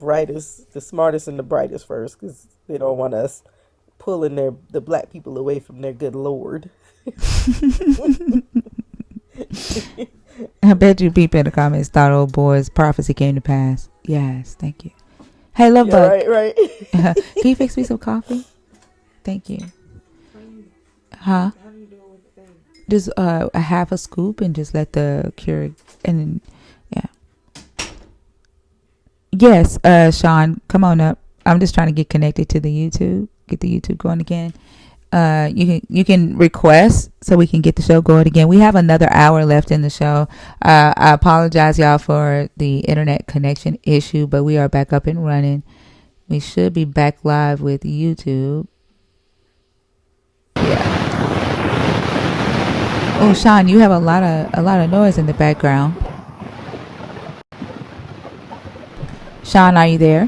brightest, the smartest, and the brightest first, because they don't want us pulling the black people away from their good Lord. I bet you people in the comments thought old boy's prophecy came to pass. Yes, thank you. Hey, Love Yeah, Bug, right. can you fix me some coffee? Thank you. Huh? Just a half a scoop and just let the Keurig and yeah. Yes, Sean, come on up. I'm just trying to get connected to the YouTube, get the YouTube going again. You can request so we can get the show going again. We have another hour left in the show. I apologize, y'all, for the internet connection issue, but we are back up and running. We should be back live with YouTube. Yeah. Oh, Sean, you have a lot of noise in the background. Sean, are you there?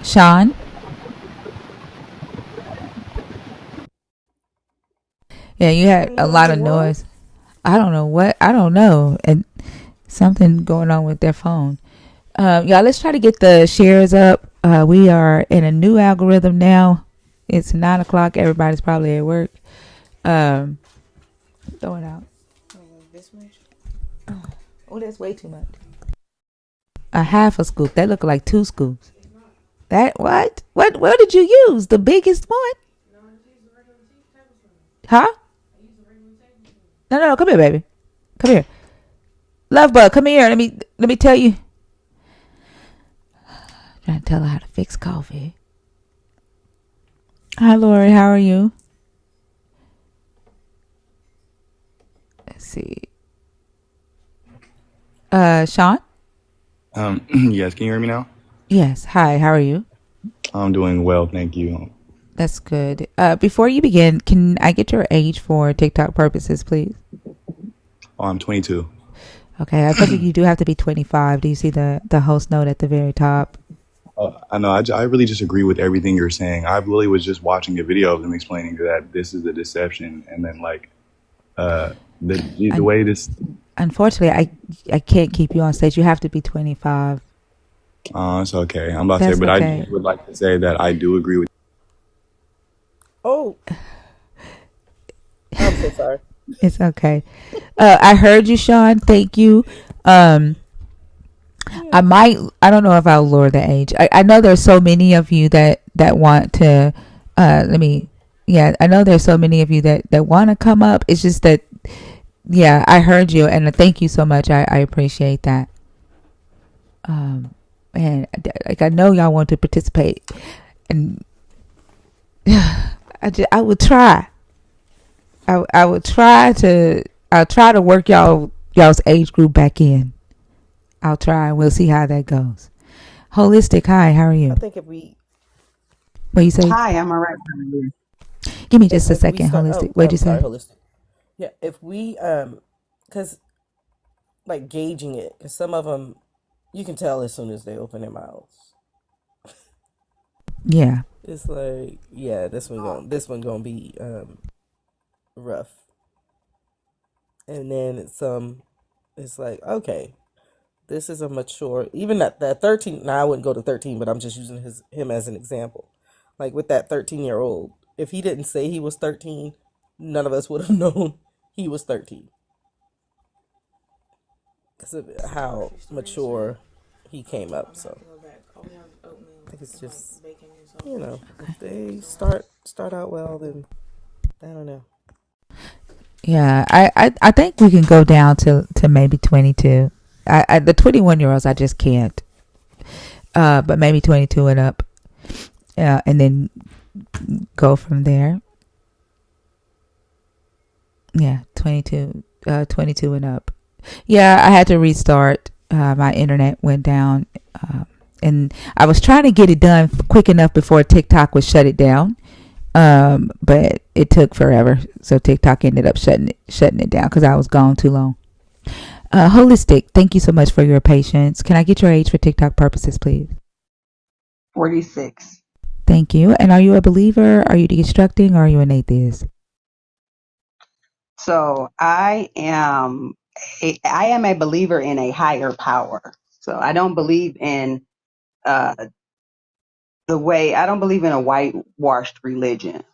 Sean? Yeah, you had a lot of noise. I don't know what. I don't know. And something going on with their phone. Y'all, let's try to get the shares up. We are in a new algorithm now. It's 9 o'clock. Everybody's probably at work. Throw it out. This much? Oh, that's way too much. A half a scoop. That looked like 2 scoops. That what? What did you use? The biggest one? Huh? No. Come here, baby. Come here. Love Bug, come here. Let me tell you. Trying to tell her how to fix coffee. Hi, Lori. How are you? Let's see. Sean? Yes, can you hear me now? Yes. Hi, how are you? I'm doing well, thank you. That's good. Before you begin, can I get your age for TikTok purposes, please? Oh, I'm 22. Okay, I figured you do have to be 25. Do you see the host note at the very top? I know, I really just agree with everything you're saying. I really was just watching a video of them explaining that this is a deception, and then the way this... Unfortunately, I can't keep you on stage. You have to be 25. It's okay. I'm about to That's say, but okay. I just would like to say that I do agree with... Oh, I'm so sorry. It's okay. I heard you, Sean. Thank you. I don't know if I'll lower the age. I know there's so many of you that want to, I know there's so many of you that want to come up. It's just that, yeah, I heard you and thank you so much. I appreciate that. And I know y'all want to participate and I would try. I'll try to work y'all's age group back in. I'll try and we'll see how that goes. Holistic, hi, how are you? I think if we... What you say? Hi, I'm all right. Give me just a second, Holistic. What'd you say? Holistic. Yeah, if we, because, like, gauging it, because some of them, you can tell as soon as they open their mouths. Yeah. It's like, yeah, this one gonna be rough. And then it's like, okay, this is a mature, even that 13, now I wouldn't go to 13, but I'm just using him as an example. Like with that 13-year-old, if he didn't say he was 13, none of us would have known he was 13. Because of how mature he came up, so. I think it's just, if they start out well, then I don't know. Yeah, I think we can go down to maybe 22. The 21-year-olds I just can't. But maybe 22 and up. And then go from there. Yeah, 22 and up. Yeah, I had to restart. My internet went down. And I was trying to get it done quick enough before TikTok would shut it down. But it took forever. So TikTok ended up shutting it down because I was gone too long. Holistic, thank you so much for your patience. Can I get your age for TikTok purposes, please? 46. Thank you. And are you a believer? Are you deconstructing? Or are you an atheist? So I am a believer in a higher power. So I don't believe in uh, I don't believe in a whitewashed religion.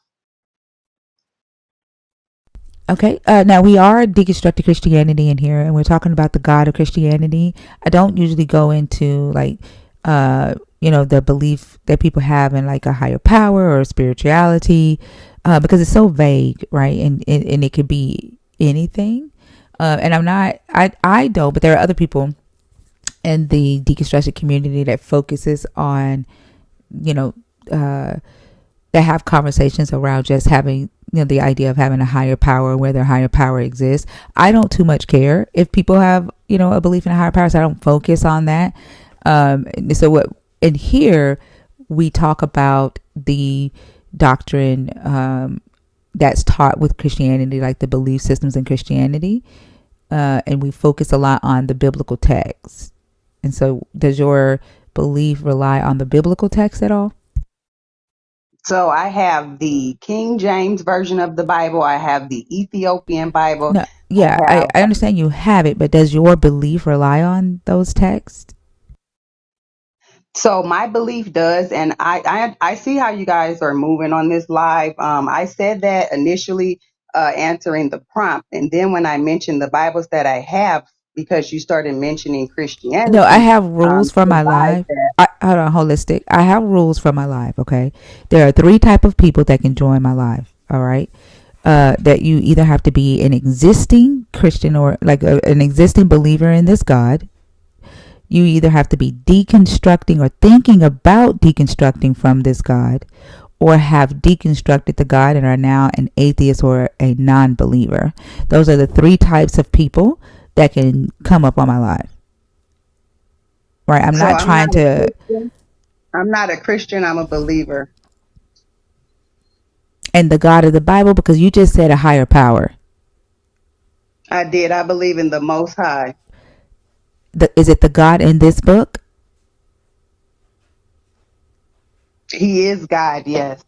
Okay. Now we are deconstructing Christianity in here, and we're talking about the God of Christianity. I don't usually go into like, the belief that people have in like a higher power or spirituality, because it's so vague, right? And it could be anything. And I'm not. I don't. But there are other people in the deconstruction community that focuses on, you know, that have conversations around just having, the idea of having a higher power, where their higher power exists. I don't too much care if people have, a belief in a higher power, so I don't focus on that. So what in here we talk about the doctrine that's taught with Christianity, like the belief systems in Christianity, and we focus a lot on the biblical text. And so, does your belief rely on the biblical text at all? So I have the King James version of the Bible. I have the Ethiopian Bible. No, I yeah, I, have I understand you have it, but does your belief rely on those texts? So my belief does, and I see how you guys are moving on this live. I said that initially, answering the prompt, and then when I mentioned the Bibles that I have, because you started mentioning No, I Christianity, have rules for to my advise life. that. Hold on, holistic. I have rules for my life. Okay, there are three type of people that can join my life. All right, that you either have to be an existing Christian or like an existing believer in this God. You either have to be deconstructing or thinking about deconstructing from this God, or have deconstructed the God and are now an atheist or a non-believer. Those are the three types of people that can come up on my life. Right? I'm So not I'm trying not a to. Christian. I'm not a Christian. I'm a believer. And the God of the Bible, because you just said a higher power. I did. I believe in the Most High. Is it the God in this book? He is God. Yes.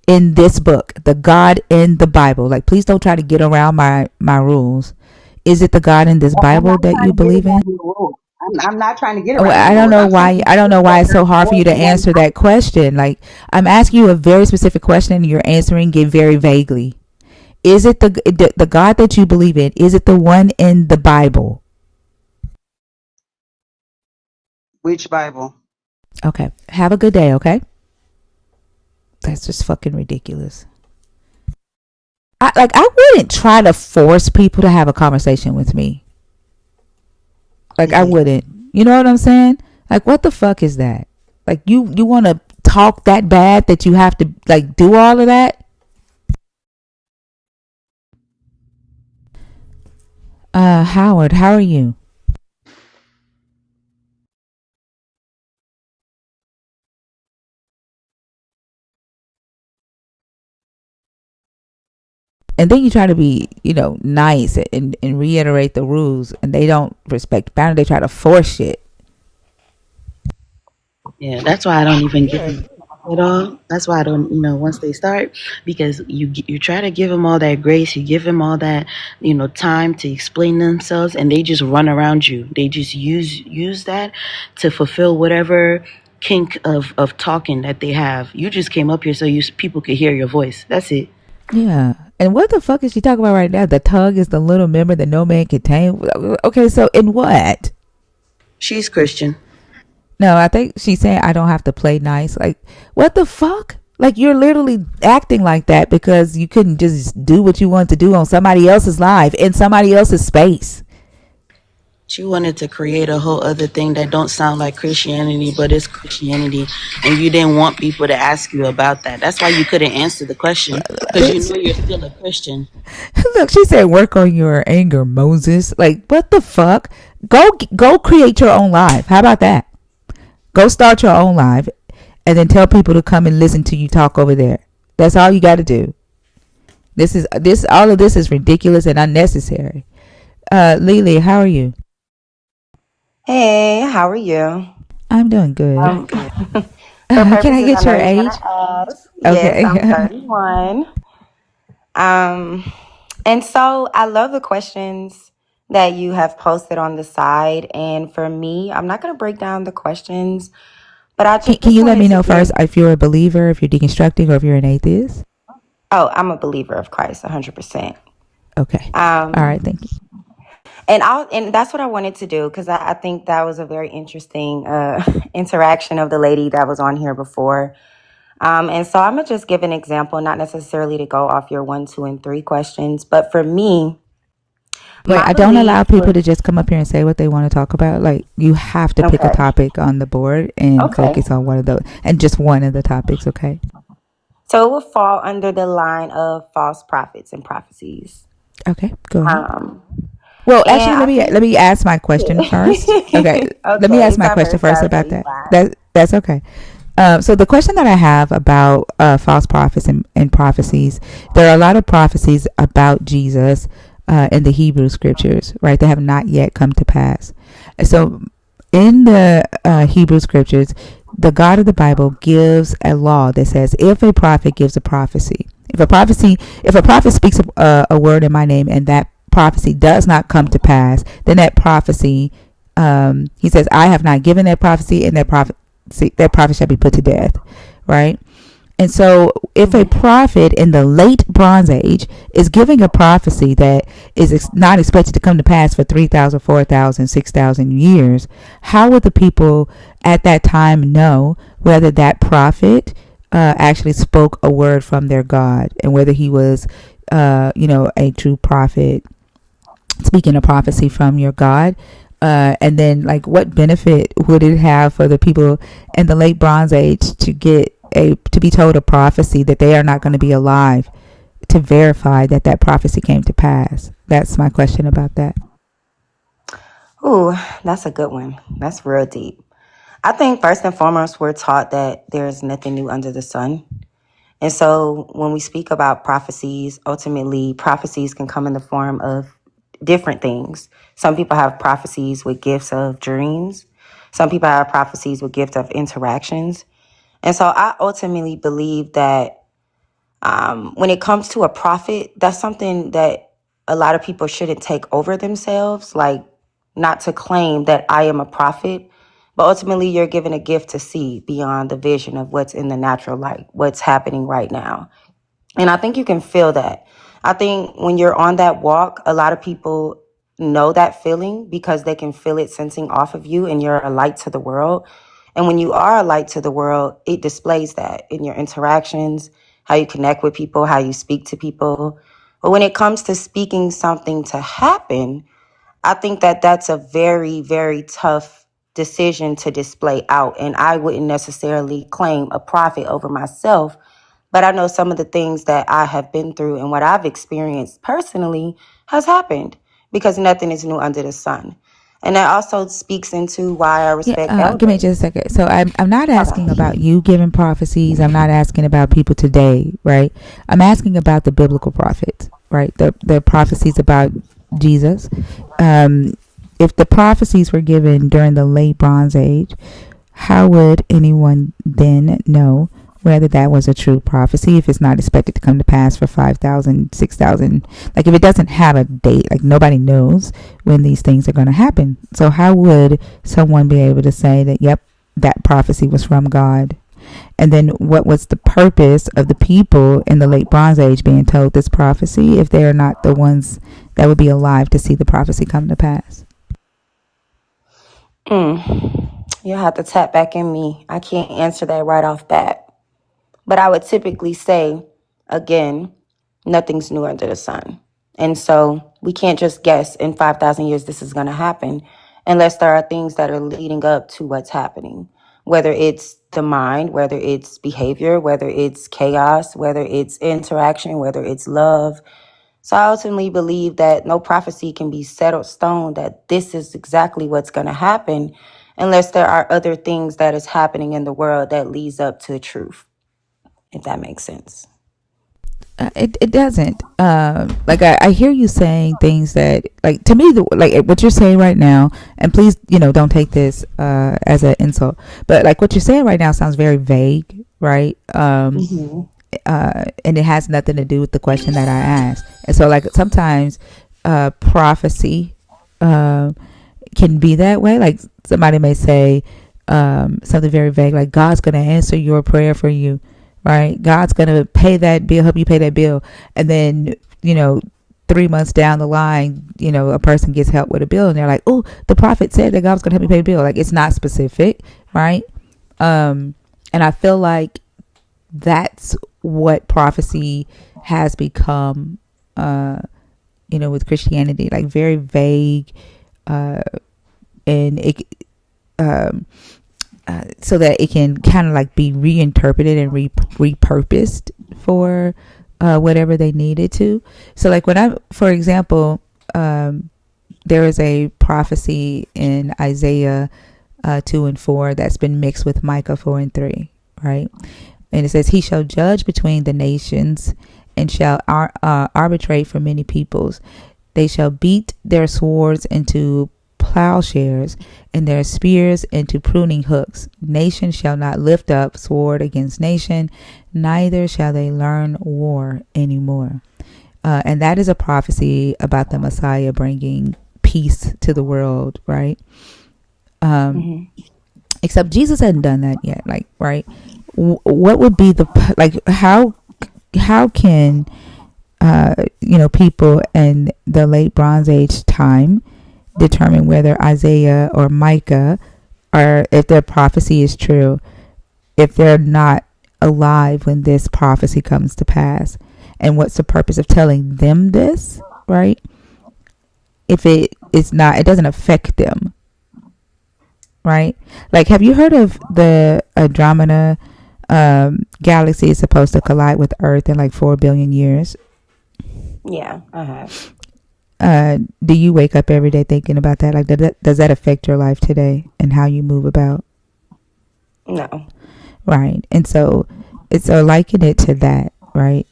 In this book, the God in the Bible. Like, please don't try to get around my rules. Is it the God in this I'm Bible not that trying you to get believe in? around your rules. I'm not trying to get Oh, around your I don't rules. know I'm why. simply I don't know why it's so there's hard for more you to than one answer God. that question. Like, I'm asking you a very specific question, and you're answering it very vaguely. Is it the God that you believe in? Is it the one in the Bible? Which Bible? Okay. Have a good day. Okay. That's just fucking ridiculous. I wouldn't try to force people to have a conversation with me. Like, I Yeah. wouldn't. You know what I'm saying? Like, what the fuck is that? Like, you want to talk that bad that you have to like do all of that? Howard, how are you? And then you try to be, nice and reiterate the rules, and they don't respect boundaries. They try to force shit. Yeah, that's why I don't even give Yeah. them at all. That's why I don't, once they start, because you try to give them all that grace, you give them all that, time to explain themselves, and they just run around you. They just use that to fulfill whatever kink of talking that they have. You just came up here so people could hear your voice. That's it. Yeah. And what the fuck is she talking about right now? The tongue is the little member that no man can tame. Okay, so in what? She's Christian. No, I think she's saying I don't have to play nice. Like, what the fuck? Like, you're literally acting like that because you couldn't just do what you want to do on somebody else's live in somebody else's space. She wanted to create a whole other thing that don't sound like Christianity, but it's Christianity, and you didn't want people to ask you about that. That's why you couldn't answer the question, because you Bitch. know you're still a Christian. Look, she said, work on your anger, Moses. Like, what the fuck? Go create your own live. How about that? Go start your own live and then tell people to come and listen to you talk over there. That's all you got to do. All of this is ridiculous and unnecessary. Lily, how are you? Hey, how are you? I'm doing good. Um, for Can I purposes, I get know your you're gonna age? ask. Yes, I'm Okay. 31. Um, and so I love the questions that you have posted on the side. And for me, I'm not going to break down the questions, but I Can just you let wanted me to know give. first if you're a believer, if you're deconstructing, or if you're an atheist? Oh, I'm a believer of Christ, 100%. Okay. All right. Um, Thank you. and that's what I wanted to do because I think that was a very interesting interaction of the lady that was on here before. And so I'm gonna just give an example, not necessarily to go off your 1, 2, and 3 questions, but for me, Wait, my I don't belief allow people was to just come up here and say what they want to talk about. Like, you have to pick a okay. topic on the board and Okay. focus on one of those, and just one of the topics, okay? So it will fall under the line of false prophets and prophecies. Okay, go ahead. Um, Well, and actually, I let think, me ask my question first. Okay, let me okay, ask it's my question diverse. first That's about totally that. fine. That's okay. So the question that I have about false prophets and prophecies, there are a lot of prophecies about Jesus in the Hebrew scriptures, right? That have not yet come to pass. And so in the Hebrew scriptures, the God of the Bible gives a law that says if a prophet gives a prophecy, if a prophet speaks a word in my name and that prophecy does not come to pass, then that prophecy, he says, I have not given that prophecy, and that prophet shall be put to death, right? And so, if a Mhm. prophet in the late Bronze Age is giving a prophecy that is not expected to come to pass for 3,000, 4,000, 6,000 years, how would the people at that time know whether that prophet actually spoke a word from their God, and whether he was, a true prophet speaking a prophecy from your God? And then, like, what benefit would it have for the people in the late Bronze Age to be told a prophecy that they are not going to be alive to verify that that prophecy came to pass? That's my question about that. Ooh, that's a good one. That's real deep. I think first and foremost, we're taught that there's nothing new under the sun. And so when we speak about prophecies, ultimately prophecies can come in the form of different things. Some people have prophecies with gifts of dreams. Some people have prophecies with gifts of interactions. And so I ultimately believe that when it comes to a prophet, that's something that a lot of people shouldn't take over themselves, like not to claim that I am a prophet, but ultimately you're given a gift to see beyond the vision of what's in the natural light, what's happening right now. And I think you can feel that. I think when you're on that walk, a lot of people know that feeling because they can feel it sensing off of you and you're a light to the world. And when you are a light to the world, it displays that in your interactions, how you connect with people, how you speak to people. But when it comes to speaking something to happen, I think that that's a very, very tough decision to display out. And I wouldn't necessarily claim a prophet over myself, but I know some of the things that I have been through and what I've experienced personally has happened because nothing is new under the sun. And that also speaks into why I Yeah, respect give me elders. just a second. So I'm not asking Okay. about you giving prophecies. I'm not asking about people today, right? I'm asking about the biblical prophets, right? The prophecies about Jesus. Um, if the prophecies were given during the late Bronze Age, how would anyone then know whether that was a true prophecy if it's not expected to come to pass for 5,000, 6,000? Like, if it doesn't have a date, like, nobody knows when these things are going to happen. So how would someone be able to say that, yep, that prophecy was from God? And then what was the purpose of the people in the late Bronze Age being told this prophecy if they are not the ones that would be alive to see the prophecy come to pass? You'll have to tap back in me. I can't answer that right off bat. But I would typically say, again, nothing's new under the sun. And so we can't just guess in 5,000 years this is going to happen unless there are things that are leading up to what's happening, whether it's the mind, whether it's behavior, whether it's chaos, whether it's interaction, whether it's love. So I ultimately believe that no prophecy can be set in stone that this is exactly what's going to happen unless there are other things that is happening in the world that leads up to truth, if that makes sense. It doesn't. Like, I hear you saying things that, like, to me, like what you're saying right now, and please, don't take this as an insult, but like what you're saying right now sounds very vague, right? Mm-hmm. And it has nothing to do with the question that I asked. And so, like, sometimes prophecy um, can be that way. Like somebody may say something very vague, like God's going to answer your prayer for you, right? God's going to pay that bill, help you pay that bill, and then 3 months down the line, a person gets help with a bill, and they're like, "Oh, the prophet said that God was going to help me pay the bill." Like it's not specific, right? And I feel like that's what prophecy has become. With Christianity, like very vague, and it so that it can kind of like be reinterpreted and repurposed for whatever they needed to. So like for example, there is a prophecy in Isaiah 2 and 4 that's been mixed with Micah 4 and 3, right? And it says, "He shall judge between the nations and shall arbitrate for many peoples. They shall beat their swords into plowshares and their spears into pruning hooks. Nation shall not lift up sword against nation, neither shall they learn war anymore." And that is a prophecy about the Messiah bringing peace to the world, right? Except Jesus hadn't done that yet, like, right? What would be how can people in the late Bronze Age time determine whether Isaiah or Micah, or if their prophecy is true, if they're not alive when this prophecy comes to pass? And what's the purpose of telling them this, right? If it doesn't affect them, right? Like, have you heard of the Andromeda galaxy is supposed to collide with Earth in like 4 billion years? Yeah, I have. Do you wake up every day thinking about that? Like, does that affect your life today and how you move about? No. Right. And so liken it to that, right?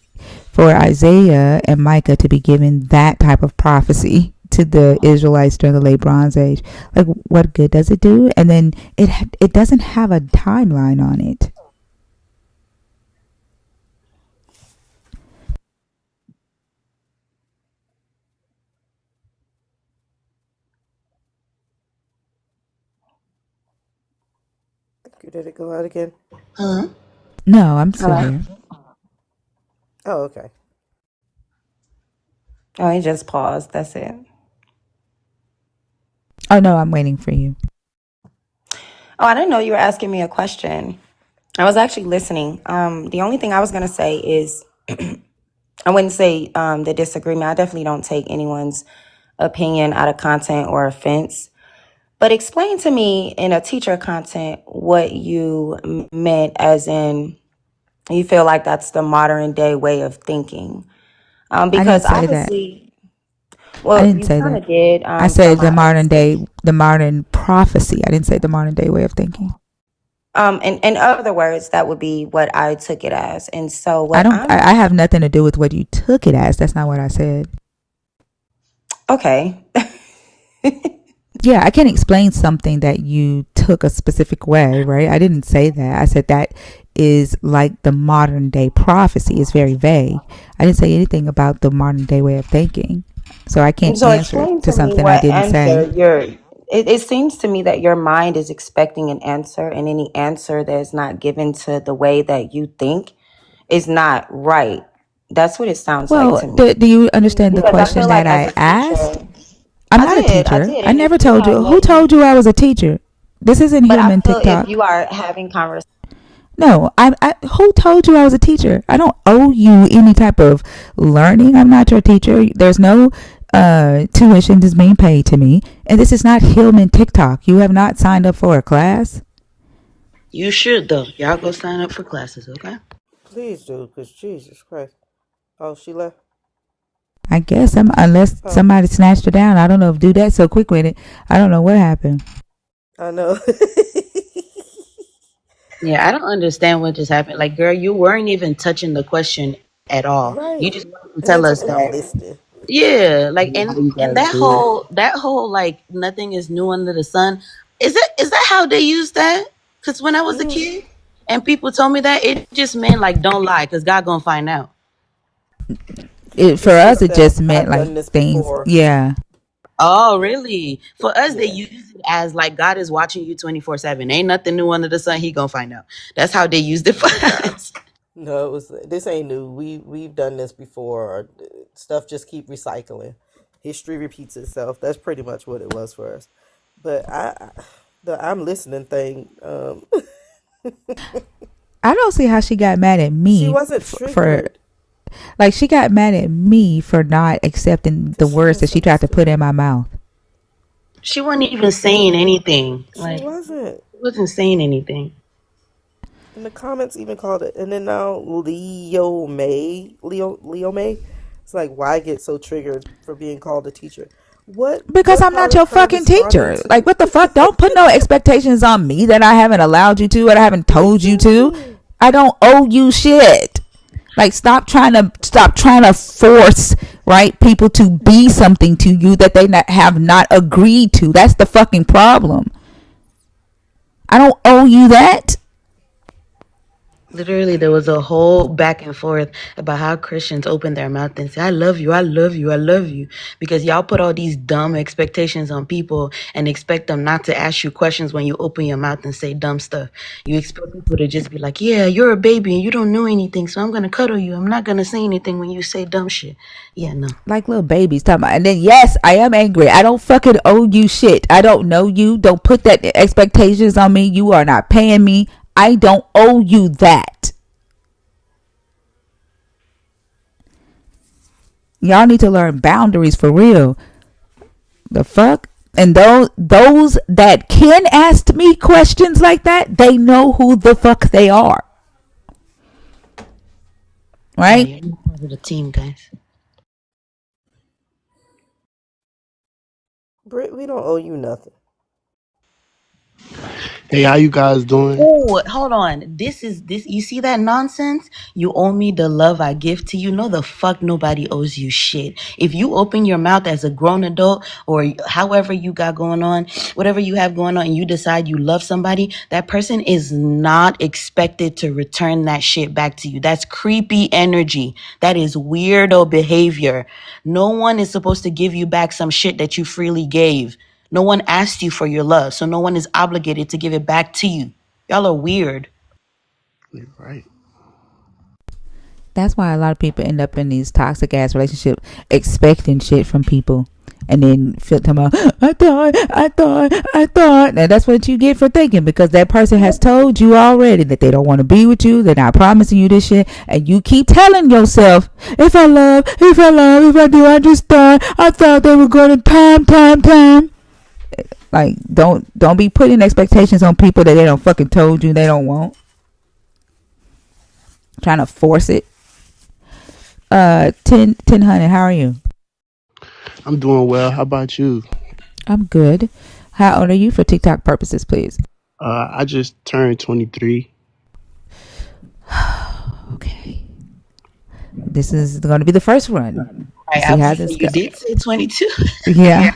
For Isaiah and Micah to be given that type of prophecy to the Israelites during the late Bronze Age, like, what good does it do? And then it doesn't have a timeline on it. Did it go out again? Huh? No, I'm still Hello? here. Oh, okay. Oh, he just paused. That's it. Oh no, I'm waiting for you. Oh, I didn't know you were asking me a question. I was actually listening. The only thing I was going to say is I wouldn't say the disagreement. I definitely don't take anyone's opinion out of content or offense. But explain to me in a teacher content what you meant, as in you feel like that's the modern day way of thinking. I didn't Because say that. obviously, I well, didn't you say kind that. of did I from said my understanding. the modern prophecy. I didn't say the modern day way of thinking. In other words, that would be what I took it as. And so I what don't. I'm I have nothing to do with what you took it as. That's not what I said. okay. Yeah, I can't explain something that you took a specific way, right? I didn't say that. I said that is like the modern day prophecy. It's very vague. I didn't say anything about the modern day way of thinking. So I can't So answer explain to to me something I what didn't answer say. it seems to me that your mind is expecting an answer, and any answer that is not given to the way that you think is not right. That's what it sounds like Well, to me. do you understand the Because I feel question like that as I a asked? teacher, I'm I not a did, I teacher. did. I And if never you told are you. Who letting, told you I was a teacher? This isn't but I human feel if TikTok. you are having conversation, No, who told you I was a teacher? I don't owe you any type of learning. I'm not your teacher. There's no tuition that's being paid to me. And this is not Hillman TikTok. You have not signed up for a class. You should though. Y'all go sign up for classes, okay? Please do, because Jesus Christ. Oh, she left? I guess unless Oh, okay. somebody snatched her down. I don't know if do that so quick with it. I don't know what happened. I know. Yeah, I don't understand what just happened. Like, girl, you weren't even touching the question at all. You Right. just wanted to And tell that's us why I'm that. listening. Yeah, like How do you and guys do? that whole like nothing is new under the sun. Is that how they use that? Because when I was a Mm, kid and people told me that, it just meant like don't lie, because God gonna find out. For it's us, just it that just meant I've like done this things. before. Yeah. Oh, really? For us, they Yeah. use it as like God is watching you 24/7. Ain't nothing new under the sun. He gonna find out. That's how they used it for us. No, it was this ain't new. We've done this before. Stuff just keep recycling. History repeats itself. That's pretty much what it was for us. But the I'm listening thing. I don't see how she got mad at She me wasn't for triggered. like she got mad at me for not accepting the She words that she tried to put in misunderstood. my mouth. She wasn't even saying anything. She Like, wasn't. she wasn't saying anything. And the comments even called it. And then now Leo May. It's like, why get so triggered for being called a teacher? Because What I'm not part your of her fucking responding teacher. Like, to? what the fuck? Don't put no expectations on me that I haven't allowed you to, or I haven't told you to. Exactly. I don't owe you shit. Like, stop trying to force right people to be something to you that they have not agreed to. That's the fucking problem. I don't owe you that. Literally, there was a whole back and forth about how Christians open their mouth and say, I love you, I love you, I love you. Because y'all put all these dumb expectations on people and expect them not to ask you questions when you open your mouth and say dumb stuff. You expect people to just be like, yeah, you're a baby and you don't know anything, so I'm going to cuddle you. I'm not going to say anything when you say dumb shit. Yeah, no. Like little babies talking about. And then, yes, I am angry. I don't fucking owe you shit. I don't know you. Don't put that expectations on me. You are not paying me. I don't owe you that. Y'all need to learn boundaries for real. The fuck? And those that can ask me questions like that, they know who the fuck they are. Yeah, Right? you're not part of the team, guys. Britt, we don't owe you nothing. Hey, how you guys doing? Oh, hold on. This. You see that nonsense? You owe me the love I give to you. No, the fuck nobody owes you shit. If you open your mouth as a grown adult or however you got going on, whatever you have going on, and you decide you love somebody, that person is not expected to return that shit back to you. That's creepy energy. That is weirdo behavior. No one is supposed to give you back some shit that you freely gave. No one asked you for your love, so no one is obligated to give it back to you. Y'all are weird. You're right. That's why a lot of people end up in these toxic ass relationships expecting shit from people. And then feel talking about, I thought. And that's what you get for thinking, because that person has told you already that they don't want to be with you. They're not promising you this shit. And you keep telling yourself, if I do, I thought they were going to time. Like, don't be putting expectations on people that they don't fucking told you they don't want. Trying to force it. 10, how are you? I'm doing well. How about you? I'm good. How old are you for TikTok purposes, please? I just turned 23. Okay. This is going to be the first one. I See how was say this you goes. did say 22. Yeah.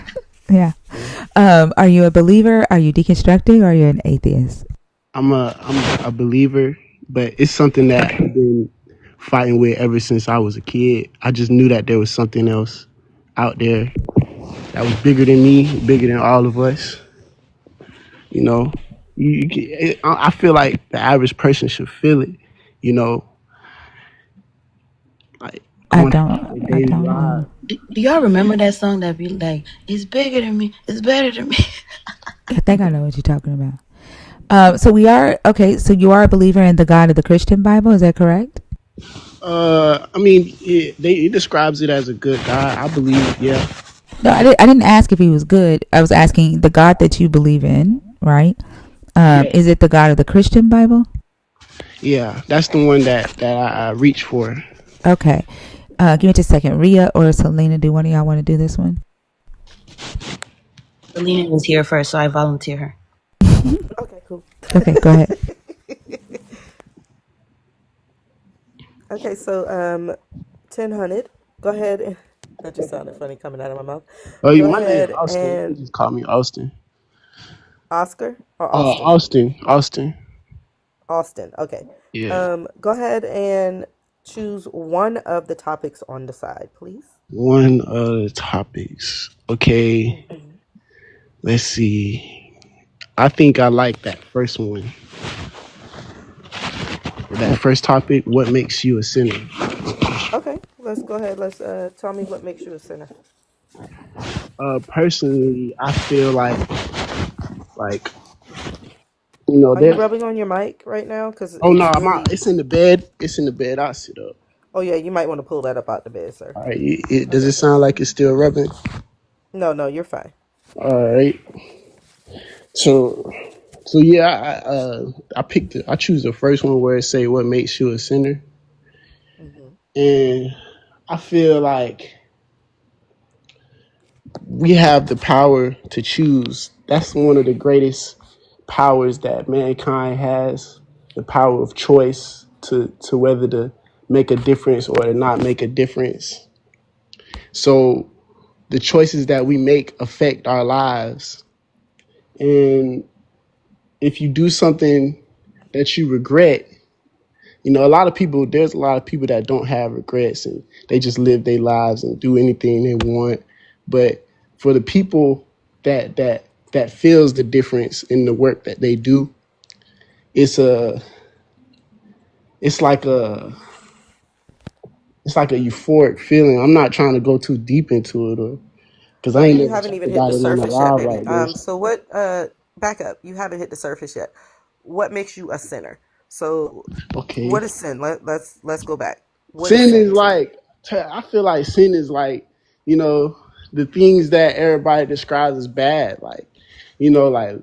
Yeah. Are you a believer? Are you deconstructing? Or are you an atheist? I'm a believer, but it's something that I've been fighting with ever since I was a kid. I just knew that there was something else out there that was bigger than me, bigger than all of us. You know, I feel like the average person should feel it. You know, like going about their I daily don't know. lives. Do y'all remember that song that be like, it's bigger than me, it's better than me? I think I know what you're talking about. So we are okay. So you are a believer in the God of the Christian Bible, is that correct? I mean, it describes it as a good guy. I believe, yeah. No, I didn't ask if he was good. I was asking the God that you believe in, right? Yeah. Is it the God of the Christian Bible? Yeah, that's the one that I reach for. Okay. Give me just a second. Ria or Selena, do one of y'all want to do this one? Selena was here first, so I volunteer her. Okay, cool. Okay, go ahead. Okay, so 1000. Go ahead. That just sounded funny coming out of my mouth. Oh, Go my name is ahead Austin. You and can just call me Austin. Oscar or Austin? Austin. Austin. Okay. Yeah. Go ahead and choose one of the topics on the side, please. One of the topics. Okay, Mm-hmm. let's see. I think I like that first one. That first topic, what makes you a sinner? Okay, let's go ahead. Let's tell me what makes you a sinner. Personally, I feel like you know Are you that. rubbing on your mic right now? Because Oh no, it's really. it's in the bed. It's in the bed. I'll sit up. Oh yeah, you might want to pull that up out the bed, sir. All right. Does Okay. it sound like it's still rubbing? No, no, you're fine. All right. So yeah, I picked. I choose the first one where it say what makes you a sinner, Mm-hmm. and I feel like we have the power to choose. That's one of the greatest powers that mankind has, the power of choice to whether to make a difference or to not make a difference. So the choices that we make affect our lives. And if you do something that you regret, a lot of people, there's a lot of people that don't have regrets and they just live their lives and do anything they want. But for the people that feels the difference in the work that they do, it's a it's like a it's like a euphoric feeling. I'm not trying to go too deep into it, or because I Well, ain't you never haven't talked even hit about the it on the surface yet, live baby. like this. So what? Back up. You haven't hit the surface yet. What makes you a sinner? So, Okay, what is sin? Let's go back. What is sin is sin to you? like I feel like sin is like you know the things that everybody describes as bad, like like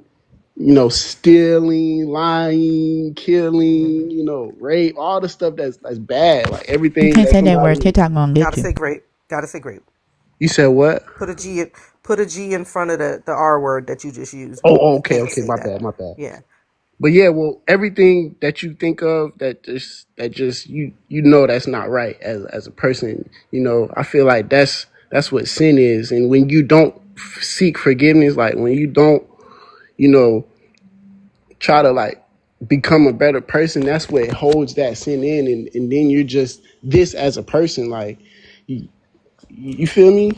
stealing, lying, Hmm. killing, rape, all the stuff that's bad, like You everything can't that say that word. somebody. TikTok gonna Gotta get you. say grape. Gotta say grape. You said what? Put a G. Put a G in front of the R word that you just used, Oh, baby. oh, You okay, can't okay, say my that. bad, my bad. Yeah. But yeah, well, everything that you think of that just you that's not right as a person. I feel like that's what sin is, and when you don't seek forgiveness, like when you don't, you know, try to like become a better person, that's what holds that sin in, and then you're just this as a person. Like you, you feel me?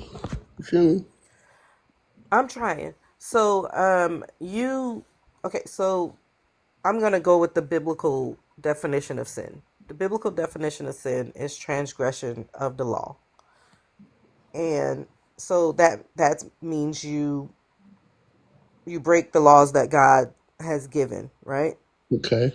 You feel me? I'm trying. So, you. Okay. So I'm gonna go with the biblical definition of sin. The biblical definition of sin is transgression of the law, and so that means you break the laws that God has given, right? Okay.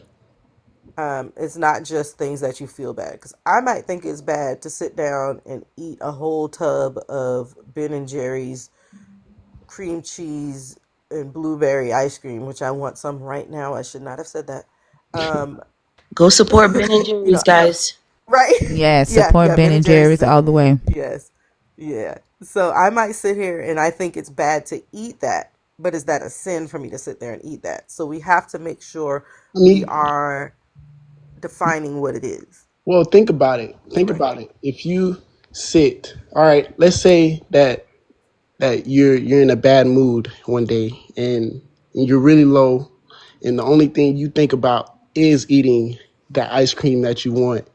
It's not just things that you feel bad, because I might think it's bad to sit down and eat a whole tub of Ben and Jerry's cream cheese and blueberry ice cream, which I want some right now. I should not have said that. Um, Go support Ben and you know, Jerry's, guys. right? Yes, Yeah, support yeah. Ben Ben and and Jerry's is Jerry's it. all the way. Yes, yeah. So I might sit here and I think it's bad to eat that, but is that a sin for me to sit there and eat that? So we have to make sure I we mean, are defining what it is, well, think about it. Think right? about it. If you sit, all right, let's say that you're in a bad mood one day and you're really low, and the only thing you think about is eating that ice cream that you want,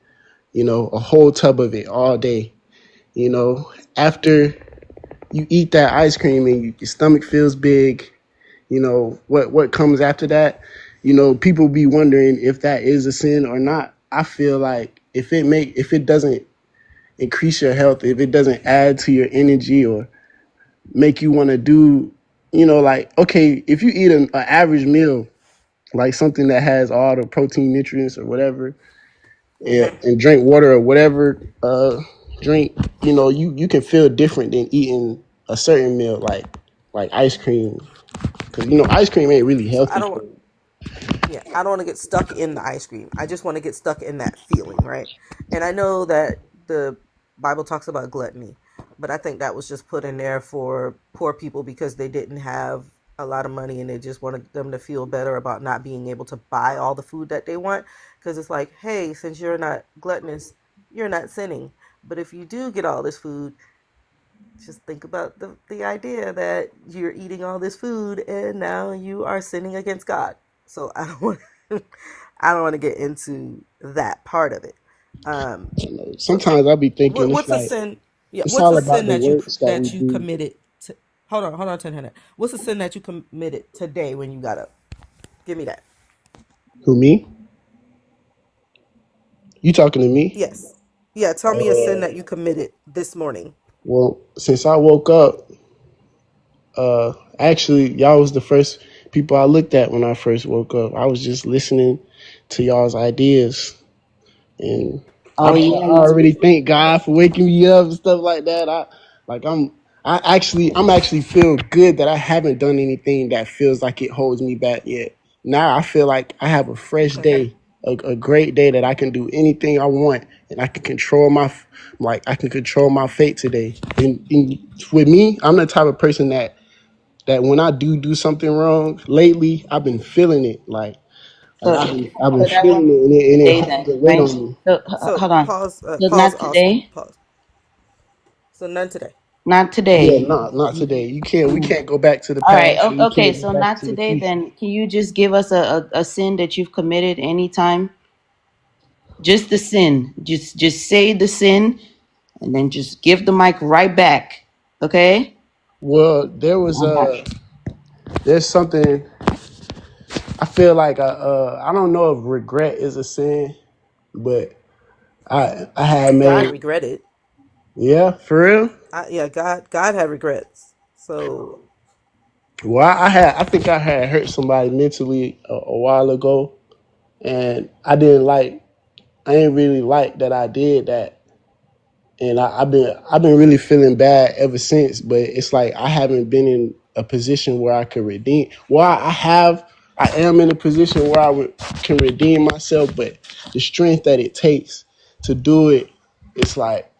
a whole tub of it all day. After you eat that ice cream and your stomach feels big, what comes after that. People be wondering if that is a sin or not. I feel like if it doesn't increase your health, if it doesn't add to your energy or make you want to do, like, okay, if you eat an average meal, like something that has all the protein, nutrients, or whatever, Mm-hmm. and drink water or whatever, drink, you can feel different than eating a certain meal, like ice cream, because ice cream ain't really So healthy for you. I don't want to get stuck in the ice cream. I just want to get stuck in that feeling, right? And I know that the Bible talks about gluttony, but I think that was just put in there for poor people because they didn't have a lot of money and they just wanted them to feel better about not being able to buy all the food that they want. Because it's like, hey, since you're not gluttonous, you're not sinning. But if you do get all this food, just think about the idea that you're eating all this food and now you are sinning against God. So I don't want I don't want to get into that part of it. So Sometimes I'll be thinking it's what's a like sin? Yeah, It's what's all a about sin the works that we that you do. committed to? Hold on, 10. What's a sin that you committed today when you got up? Give me that. Who, me? You talking to me? Yes. Yeah, tell me a sin that you committed this morning. Well, since I woke up, actually, y'all was the first people I looked at when I first woke up. I was just listening to y'all's ideas, and I Oh yeah, already thank God for waking me up and stuff like that. Like I'm I'm actually feel good that I haven't done anything that feels like it holds me back yet. Now I feel like I have a fresh Okay. day, a great day that I can do anything I want, and I can control I can control my fate today. And with me, I'm the type of person that when I do something wrong lately, I've been feeling it. Like so I've been so that won't feeling it, be and it today holds then, a weight right? on me. So So hold on. So pause, not Austin. today. Pause. So none today. Not Yeah, today. not today. You can't. We Mm. can't go back to the All right. past, and we Okay. can't go So back not to the today. future. Then can you just give us a sin that you've committed anytime? Just the sin. Just say the sin, and then just give the mic right back. Okay. Well, I got you. there's something I feel like I don't know if regret is a sin, but I had God made, regretted. yeah, for real. Yeah, God had regrets. So Well, I think I had hurt somebody mentally a while ago, and I didn't really like that I did that, and I've been really feeling bad ever since. But it's like I haven't been in a position where I could redeem. Well, I am in a position where can redeem myself, but the strength that it takes to do it, it's like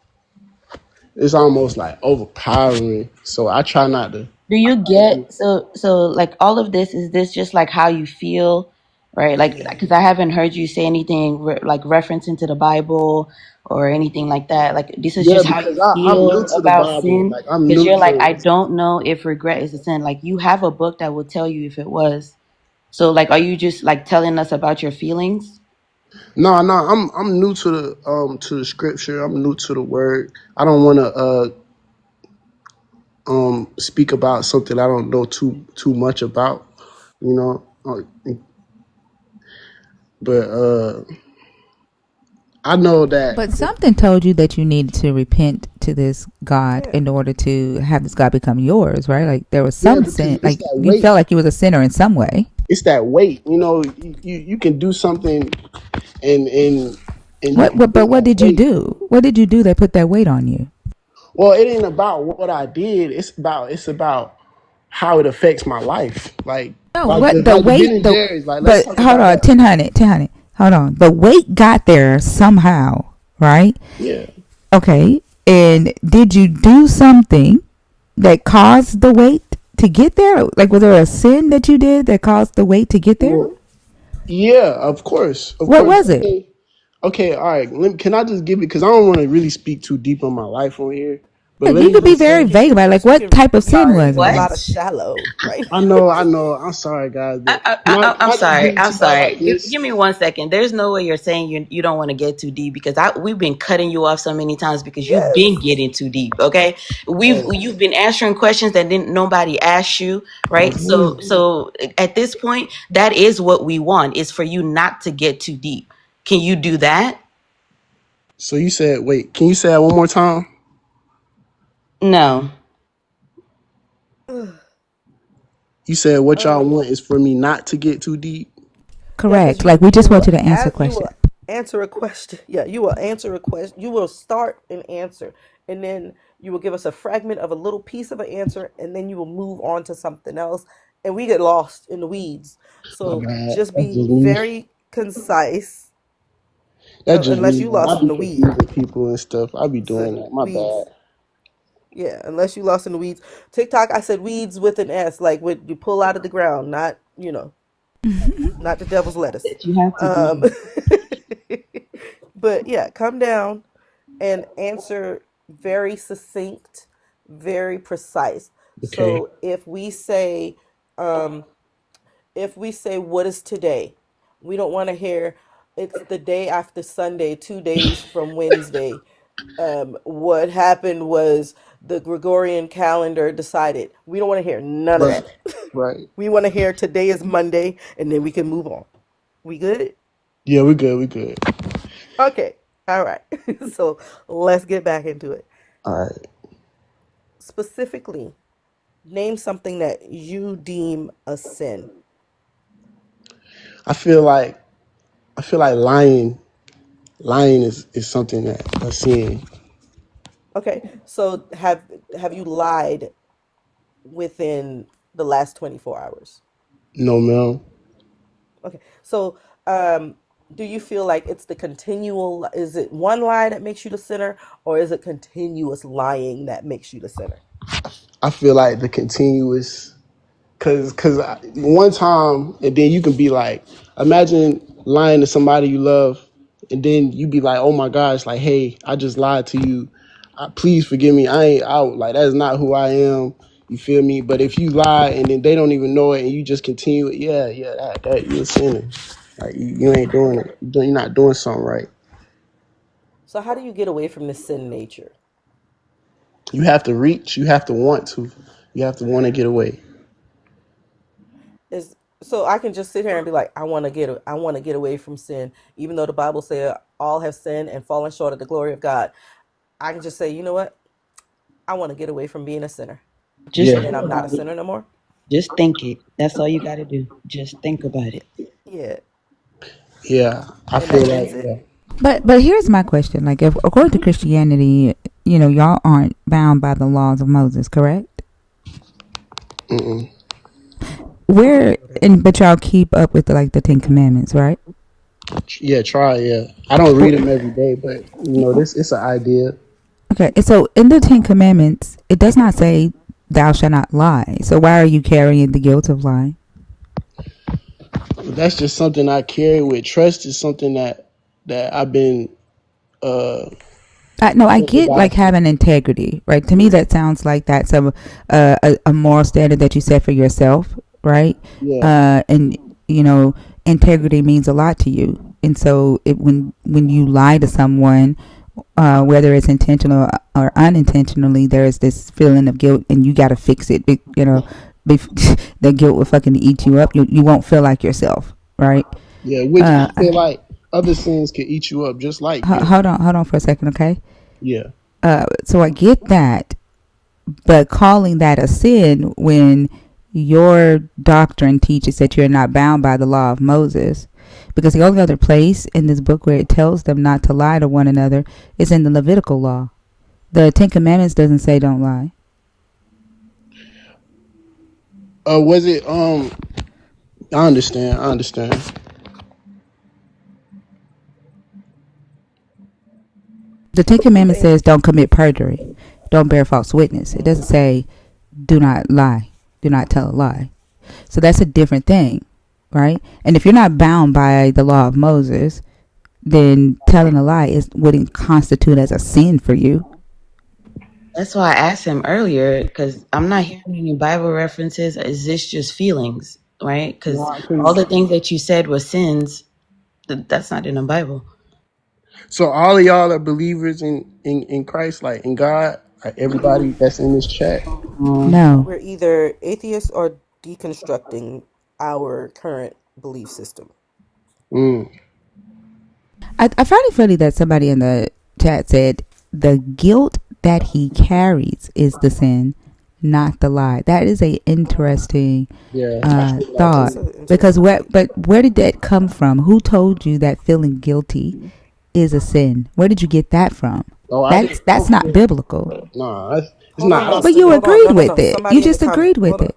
it's almost like overpowering. So I try not to. Do you Try to do. get so like all of this? Is this just like how you feel, right? Like yeah. because I haven't heard you say anything like referencing to the Bible or anything like that. Like this is Yeah, just how you because I'm new feel to the about Bible. sin. Like I'm Because new you're like, to. I don't know if regret is a sin. Like you have a book that will tell you if it was. So like, are you just like telling us about your feelings? No, no, I'm new to the scripture. I'm new to the word. I don't want to speak about something I don't know too much about. You know, but I know that. But something told you that you needed to repent to this God Yeah. in order to have this God become yours, right? Like there was Yeah, some because sin, it's like that you weight. felt like you was a sinner in some way. It's that weight. You know, you can do something and and and you can But feel what that did you weight. do? What did you do that put that weight on you? Well, it ain't about what I did. It's about how it affects my life. No, what the Like the Ben weight and the Jerry's. Like let's but talk hold about on, that. 1000. Hold on. The weight got there somehow, right? Yeah. Okay. And did you do something that caused the weight to get there? Like was there a sin that you did that caused the weight to get there? Well, yeah, of What course. was it? Okay, all right. Can I just give it? Because I don't want to really speak too deep on my life on here. But Yeah, let you me could be just You're very say, vague speaking about it. you're Like what speaking type of sin Sorry, was a it? lot of what? shallow right I now. know, I know. I'm sorry, guys, but can I'm I just give sorry. it I'm to y'all sorry. like this? Give me 1 second. There's no way you're saying you don't want to get too deep because we've been cutting you off so many times because you've Yes. been getting too deep. Okay, Oh, you've been answering questions that didn't nobody asked you, right? okay. So at this point, that is what we want is for you not to get too deep. Can you do that? So you said, wait, can you say that one more time? No. You said what y'all Um, want is for me not to get too deep. yeah, because Correct. Like we just want you to answer you will question. answer a question. Yeah, you will answer a question. You will start an answer, and then you will give us a fragment of a little piece of an answer, and then you will move on to something else, and we get lost in the weeds. My So bad. just That's be just me. very concise, That's just unless me, you man. I lost in be the weeds. confusing people and stuff. I be So doing that. My bad. weeds. Yeah, unless you lost in the weeds. TikTok, I said weeds with an S, like what you pull out of the ground, not not the devil's lettuce. That you have to Um, do. but yeah, come down and answer very succinct, very precise. Okay. So um, if we say what is today, we don't want to hear it's the day after Sunday, 2 days from Wednesday. What happened was the Gregorian calendar decided we don't want to hear none of Right. that. Right. We want to hear today is Monday, and then we can move on. We good? Yeah, we good. We good. Okay. All right. So let's get back into it. All right. Specifically, name something that you deem a sin. I feel like I feel like lying is something that a sin. Okay. So have you lied within the last 24 hours? No, ma'am. Okay. So do you feel like it's the continual, is it one lie that makes you the sinner, or is it continuous lying that makes you the sinner? I feel like the continuous, cause one time and then you can be like, imagine lying to somebody you love, and then you be like, oh my gosh, like, hey, I just lied to you. Please forgive me. I ain't out. Like, that's not who I am. You feel me? But if you lie and then they don't even know it and you just continue it, yeah, that you're a sinner. Like, you ain't doing it. You're not doing something right. So how do you get away from this sin nature? You have to reach. You have to want to. You have to want to get away. Is so I can just sit here and be like, I want to get away from sin, even though the Bible says all have sinned and fallen short of the glory of God. I can just say, you know what? I want to get away from being a sinner, Just and Yeah, then think I'm not a about it. sinner no more. Just think it. That's all you got to do. Just think about it. Yeah, yeah. I and feel that like ends it. yeah. But here's my question: like, if according to Christianity, y'all aren't bound by the laws of Moses, correct? Mm-mm. Where and but y'all keep up with the 10 Commandments, right? Yeah, try. Yeah, I don't read them every day, but this it's an idea. Okay, and so in the 10 Commandments, it does not say thou shalt not lie. So why are you carrying the guilt of lying? That's just something I carry with. Trust is something that I've been uh No, I the get like gospel. having integrity, right? To me, that sounds like that's a moral standard that you set for yourself, right? Yeah, And integrity means a lot to you, and so when you lie to someone, whether it's intentional or unintentionally, there's this feeling of guilt, and you got to fix it. The guilt will fucking eat you up. You won't feel like yourself, right? yeah. Which I Uh, feel like other sins can eat you up, just like guilt. hold on for a second, okay? Yeah, So I get that, but calling that a sin when your doctrine teaches that you're not bound by the law of Moses, because the only other place in this book where it tells them not to lie to one another is in the Levitical law. The 10 Commandments doesn't say don't lie. was it? I understand. I understand. The Ten But the Commandments thing, says don't commit perjury, don't bear false witness. It doesn't say do not lie, do not tell a lie. So that's a different thing, right? And if you're not bound by the law of Moses, then telling a lie wouldn't constitute as a sin for you. That's why I asked him earlier because I'm not hearing any Bible references. Is this just feelings, right? Because Nah, all 'cause- the things that you said were sins. That's not in the Bible. so all of y'all are believers in Christ, like in God. Like everybody that's in this chat. No. we're either atheists or deconstructing our current belief system. Mm, I find it funny that somebody in the chat said the guilt that he carries is the sin, not the lie. That is a interesting yeah, I feel that thought, That's too. an because interesting where question. but where did that come from? Who told you that feeling guilty is a sin? Where did you get that from? Oh, I didn't. That's not biblical. Nah, it's Hold on, not. no, But you hold on, agreed no, no, with no. it. You Somebody in the just comment. agreed with Hold on. it.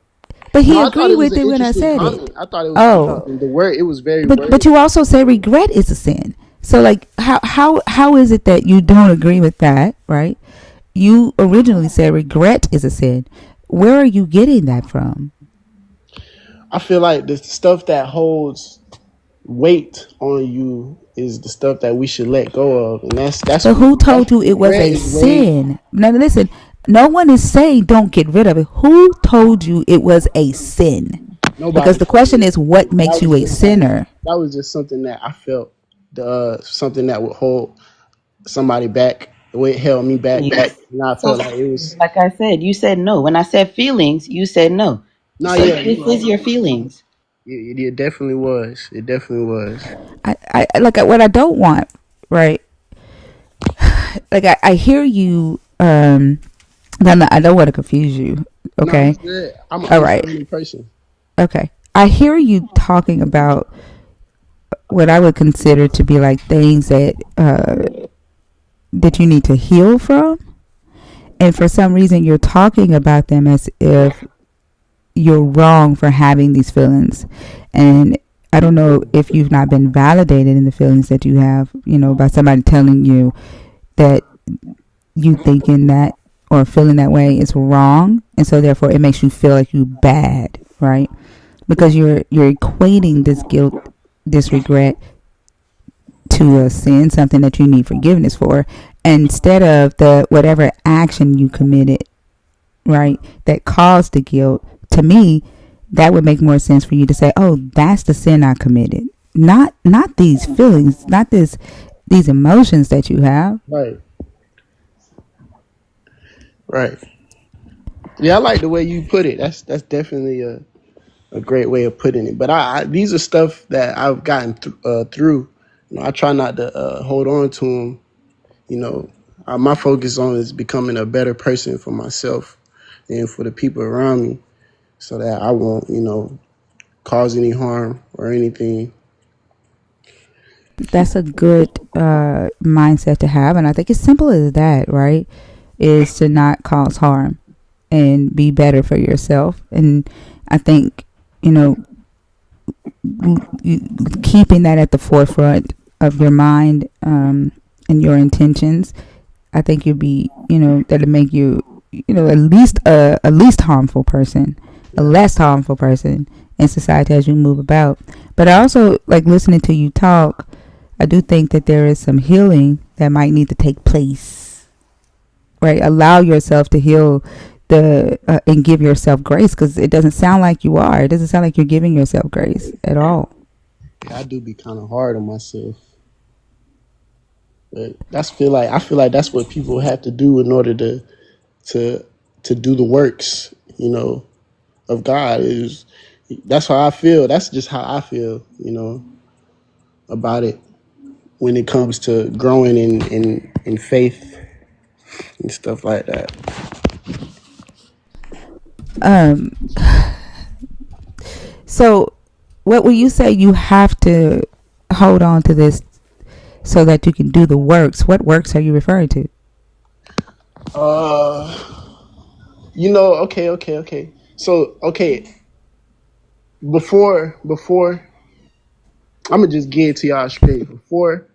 But No, he I thought agreed it was with an it when I interesting said it. comment. I thought it was Oh, interesting. The word, it was very but worded. you also say regret is a sin. So like how is it that you don't agree with that, right? You originally said regret is a sin. Where are you getting that from? I feel like the stuff that holds weight on you is the stuff that we should let go of, and But who that's told you it was regret a is way. sin? Now listen, no one is saying don't get rid of it. Who told you it was a sin? Because Nobody the told question me. is what That makes was you a just something. sinner? That was just something that I felt. Something that would hold somebody back. the way it held me back, Yes. and I So, felt like it was. like I said, you said no. When I said feelings, you said no. No, So yeah, this you're is right. your feelings. It definitely was. It definitely was. I like what I don't want, right? Like I hear you. I don't want to confuse you. No, you Okay. good. I'm an All right. understanding person. Okay. I hear you talking about what I would consider to be like things that you need to heal from, and for some reason you're talking about them as if you're wrong for having these feelings. And I don't know if you've not been validated in the feelings that you have, by somebody telling you that you thinking that or feeling that way is wrong, and so therefore it makes you feel like you bad, right? Because you're equating this guilt, this regret to a sin, something that you need forgiveness for, instead of the whatever action you committed, right, that caused the guilt. To me, that would make more sense for you to say, "Oh, that's the sin I committed." Not these feelings, not these emotions that you have. Right. Right. Yeah, I like the way you put it. That's definitely a great way of putting it. But these are stuff that I've gotten through. I try not to hold on to them. My focus on is becoming a better person for myself and for the people around me, so that I won't, cause any harm or anything. That's a good mindset to have, and I think it's simple as that, right? Is to not cause harm and be better for yourself. And I think, you know, keeping that at the forefront of your mind, and your intentions, I think you'll be, that'll make you, at least a least harmful person, a Yeah. less harmful person in society as you move about. But I also like listening to you talk. I do think that there is some healing that might need to take place, right? Allow yourself to heal and give yourself grace, because it doesn't sound like you are. It doesn't sound like you're giving yourself grace at all. Yeah, I do be kind of hard on myself, but I feel like that's what people have to do in order to to do the works, of God. Is That's how I feel. That's just how I feel, about it when it comes to growing in faith and stuff like that. Um, so, what will you say you have to hold on to this so that you can do the works? What works are you referring to? Uh, okay. So, okay, before I'm gonna just get it to y'all straight. Before,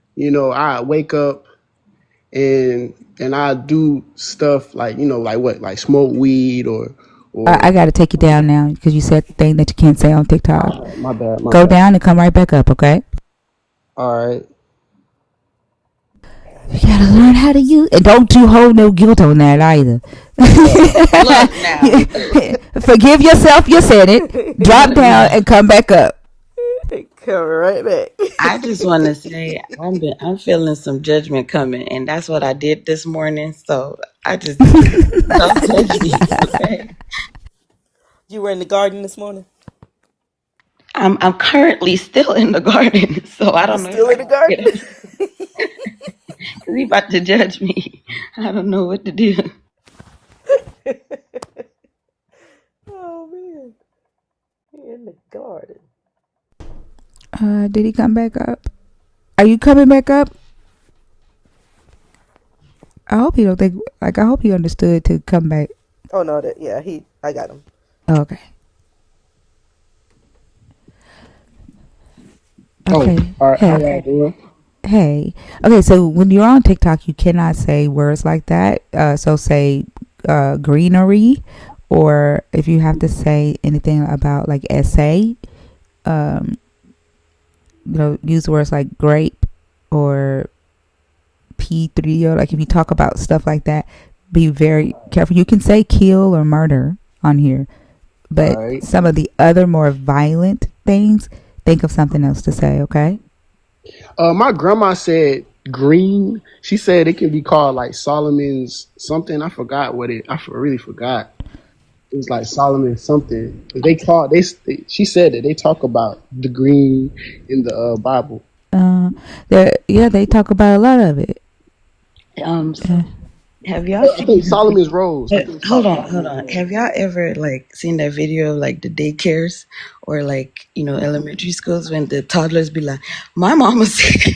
I wake up and I do stuff like, like what, like smoke weed or I got to take you down now because you said the thing that you can't say on TikTok. my bad, my Go bad. down and come right back up, okay? All right. You gotta learn how to use, and don't you hold no guilt on that either. Look now. Forgive yourself. You said it. Drop Look down now. and come back up. Come right back. I just want to say I'm feeling some judgment coming, and that's what I did this morning. So I just don't judge me, okay? You were in the garden this morning? I'm currently still in the garden, so I You don't know if still I in the can get garden? up. He about to judge me. I don't know what to do. Oh man, he in the garden. Did he come back up? Are you coming back up? I hope he don't think. Like I hope he understood to come back. Oh no, I got him. Okay. Oh, Okay. all right. How Hey. y'all doing? Hey. Okay. So when you're on TikTok, you cannot say words like that. So say greenery, or if you have to say anything about like essay, um, use words like grape or P3, or like if you talk about stuff like that, be very careful. You can say kill or murder on here, but All right. some of the other more violent things, think of something else to say, okay? My grandma said green. She said it can be called like Solomon's something. I forgot what it. Really forgot. It was like Solomon something. They call She said that they talk about the green in the Bible. Uh, they talk about a lot of it. So have y'all I think seen? Solomon's Rose. I think it's Hold called on, hold Solomon's on. Rose. Have y'all ever like seen that video of like the daycares or like elementary schools when the toddlers be like, "My mama said,"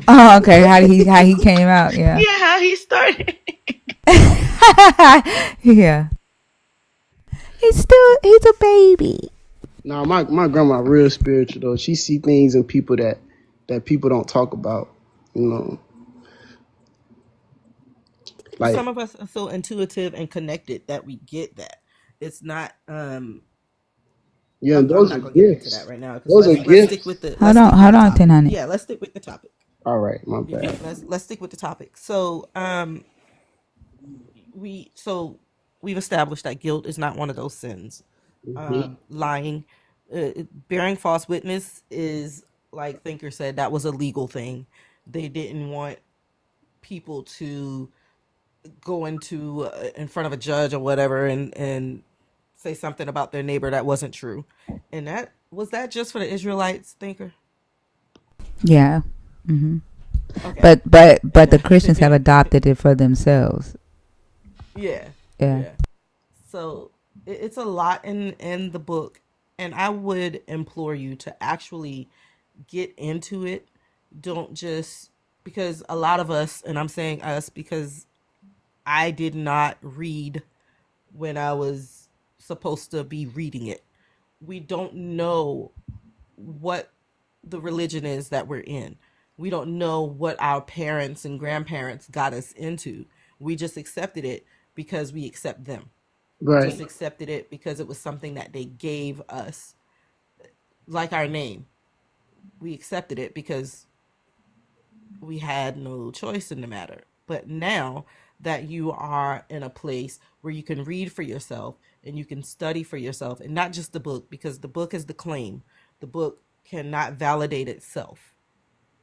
Oh, okay. How he came out? Yeah. yeah, how he started. Yeah. He's a baby. Nah, my grandma real spiritual though. She see things in people that people don't talk about. You know, like Some of us are so intuitive and connected that we get that. It's not. yeah, and I'm those not are gonna get into that gifts. right now because Those are let's stick gifts. with the Hold on, Tin topic. Honey. Yeah, let's stick with the topic. All right, my bad. Let's stick with the topic. So we've established that guilt is not one of those sins. Hmm. Lying, bearing false witness is, like Thinker said, that was a legal thing. They didn't want people to go into in front of a judge or whatever and say something about their neighbor that wasn't true. And that just for the Israelites, Thinker? Yeah. Hmm. Okay. But the And Christians have adopted it for themselves. yeah, Yeah. yeah. So it's a lot in the book, and I would implore you to actually get into it. Don't just, because a lot of us, and I'm saying us because I did not read when I was supposed to be reading it. We don't know what the religion is that we're in. We don't know what our parents and grandparents got us into. We just accepted it because we accept them. We Right, just accepted it because it was something that they gave us, like our name. We accepted it because we had no choice in the matter. But now that you are in a place where you can read for yourself and you can study for yourself, and not just the book, because the book is the claim, the book cannot validate itself.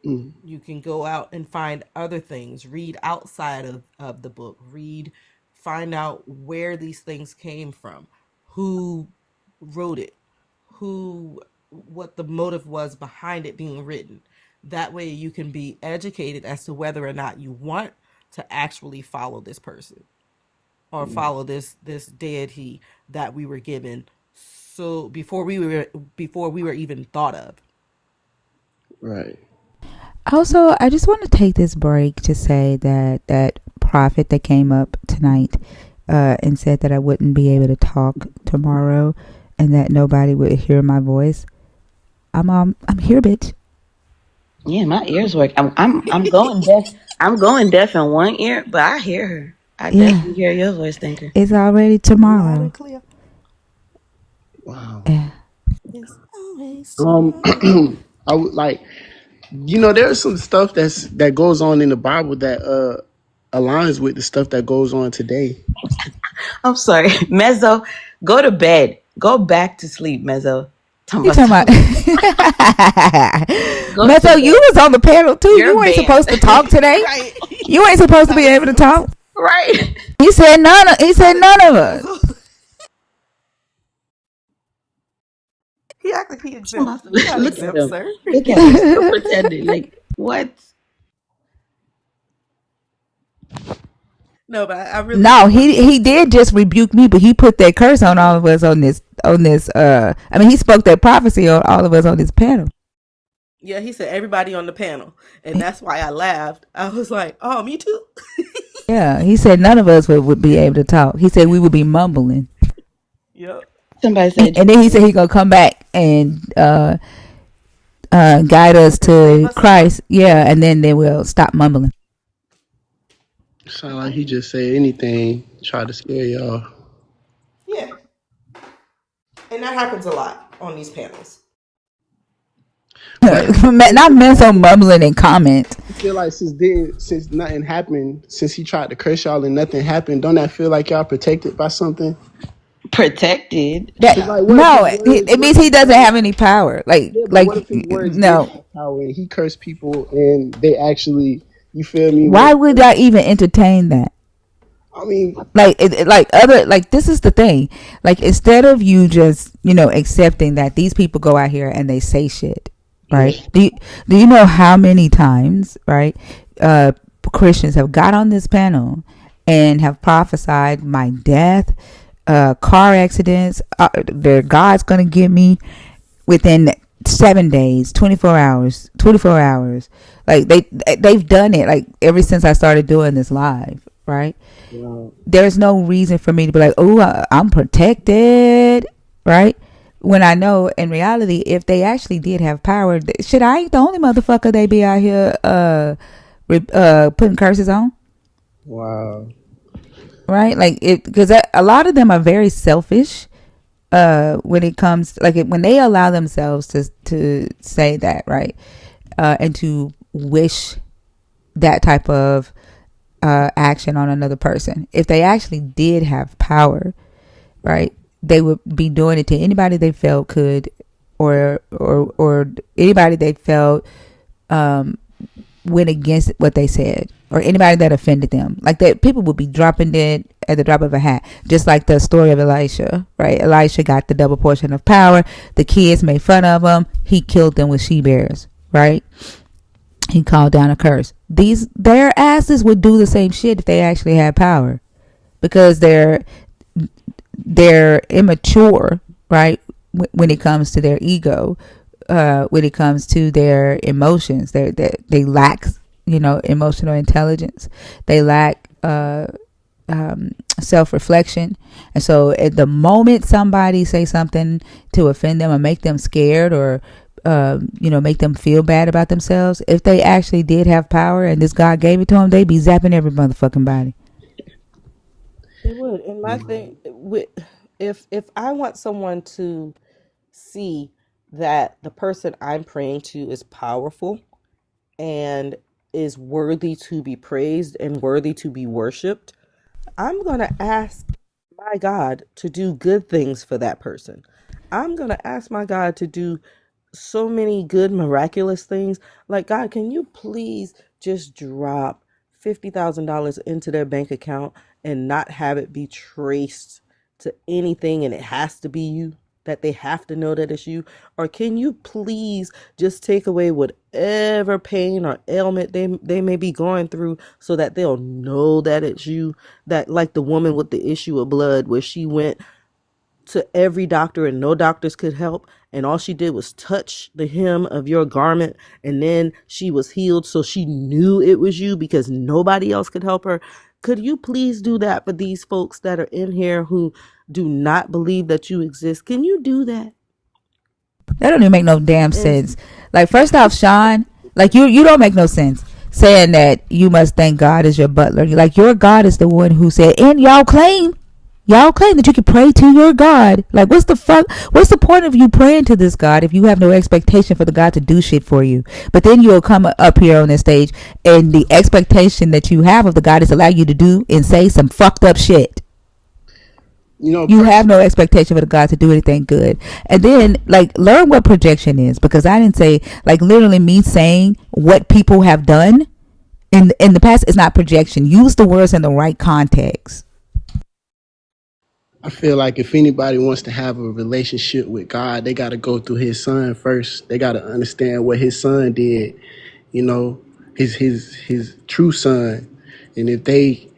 mm, You can go out and find other things, read outside of the book, find out where these things came from, who wrote it, what the motive was behind it being written. That way you can be educated as to whether or not you want to actually follow this person or follow this deity that we were given, so before we were even thought of. right. Also, I just want to take this break to say that that prophet that came up tonight and said that I wouldn't be able to talk tomorrow and that nobody would hear my voice. I'm here, bitch. Yeah, my ears work. I'm going deaf. I'm going deaf in one ear, but I hear her. I Yeah, definitely hear your voice, Thinker. it's already Loud tomorrow. and clear. Wow. Yeah. It's always Um, tomorrow. I would like, there's some stuff that goes on in the Bible that aligns with the stuff that goes on today. I'm sorry, Mezzo. Go to bed. Go back to sleep, Mezzo. You talking about? Go to Meso, you bed. was on the panel too. You're You ain't banned. supposed to talk today. Right. You ain't supposed to That be was able to Mezzo. talk. Right. He said none. He said That is none of us. Mezzo. He act like he exempt. You're not Look at exempt, him. sir. Look at him. Still pretending. Like what? No, but I really No, do want to he speak did to. just rebuke me, but he put that curse on all of us on this. I mean, he spoke that prophecy on all of us on this panel. Yeah, he said everybody on the panel, and that's why I laughed. I was like, "Oh, me too." Yeah, he said none of us would be able to talk. He said we would be mumbling, Yep. Somebody and said then he said he gonna come back and guide us And save to us some more. Christ. Yeah, and then we'll stop mumbling. Sound like he just say anything, try to scare y'all. Yeah, and that happens a lot on these panels. But Not men so mumbling and comment. I feel like since nothing happened, since he tried to curse y'all and nothing happened, don't that feel like y'all protected by something? protected. That Cause like, what if no, his words? it What means if he his doesn't words? have any power. Yeah, but what if his words did No. have power and he cursed people and they actually, you feel me? Why Went, would I even entertain that? I mean, Like like other, like this is the thing. Like instead of you just accepting that these people go out here and they say shit, yeah, right? Do you know how many times, right? Christians have got on this panel and have prophesied my death, car accidents. Their God's gonna get me within 7 days, 24 hours, 24 hours. Like they've done it like ever since I started doing this live, right? wow. There's no reason for me to be like, oh, I'm protected, right? When I know in reality, if they actually did have power, shit, I ain't the only motherfucker they be out here putting curses on, Wow. right? Like it, because a lot of them are very selfish. When it comes like when they allow themselves to say that, right, and to wish that type of action on another person. If they actually did have power, right, they would be doing it to anybody they felt could, or anybody they felt went against what they said, or anybody that offended them. Like that, people would be dropping dead at the drop of a hat. Just like the story of Elisha, right? Elisha got the double portion of power. The kids made fun of him. He killed them with she bears, right? He called down a curse. Their asses would do the same shit if they actually had power, because they're immature, right? When it comes to their ego, when it comes to their emotions, they lack, emotional intelligence. They lack self-reflection. And so at the moment somebody say something to offend them or make them scared, or make them feel bad about themselves, if they actually did have power and this God gave it to them, they'd be zapping every motherfucking body. It would. And my thing with, if I want someone to see that the person I'm praying to is powerful and is worthy to be praised and worthy to be worshiped, I'm going to ask my God to do good things for that person. I'm going to ask my God to do so many good, miraculous things. Like, God, can you please just drop $50,000 into their bank account and not have it be traced to anything, and it has to be you? That they have to know that it's you? Or can you please just take away whatever pain or ailment they may be going through, so that they'll know that it's you? That, like the woman with the issue of blood, where she went to every doctor and no doctors could help, and all she did was touch the hem of your garment, and then she was healed, so she knew it was you because nobody else could help her. Could you please do that for these folks that are in here who do not believe that you exist? Can you do that? That don't even make no damn And sense. Like, first off, Sean, like you don't make no sense saying that you must thank God as your butler. Like, your God is the one who said, and y'all claim that you can pray to your God. Like, what's the fuck? What's the point of you praying to this God if you have no expectation for the God to do shit for you? But then you'll come up here on this stage, and the expectation that you have of the God is allow you to do and say some fucked up shit. You have no expectation for the God to do anything good. And then, like, learn what projection is, because I didn't say, like, literally me saying what people have done in the past is not projection. Use the words in the right context. I feel like if anybody wants to have a relationship with God, they got to go through His Son first. They got to understand what His Son did. You know, his true Son. And if they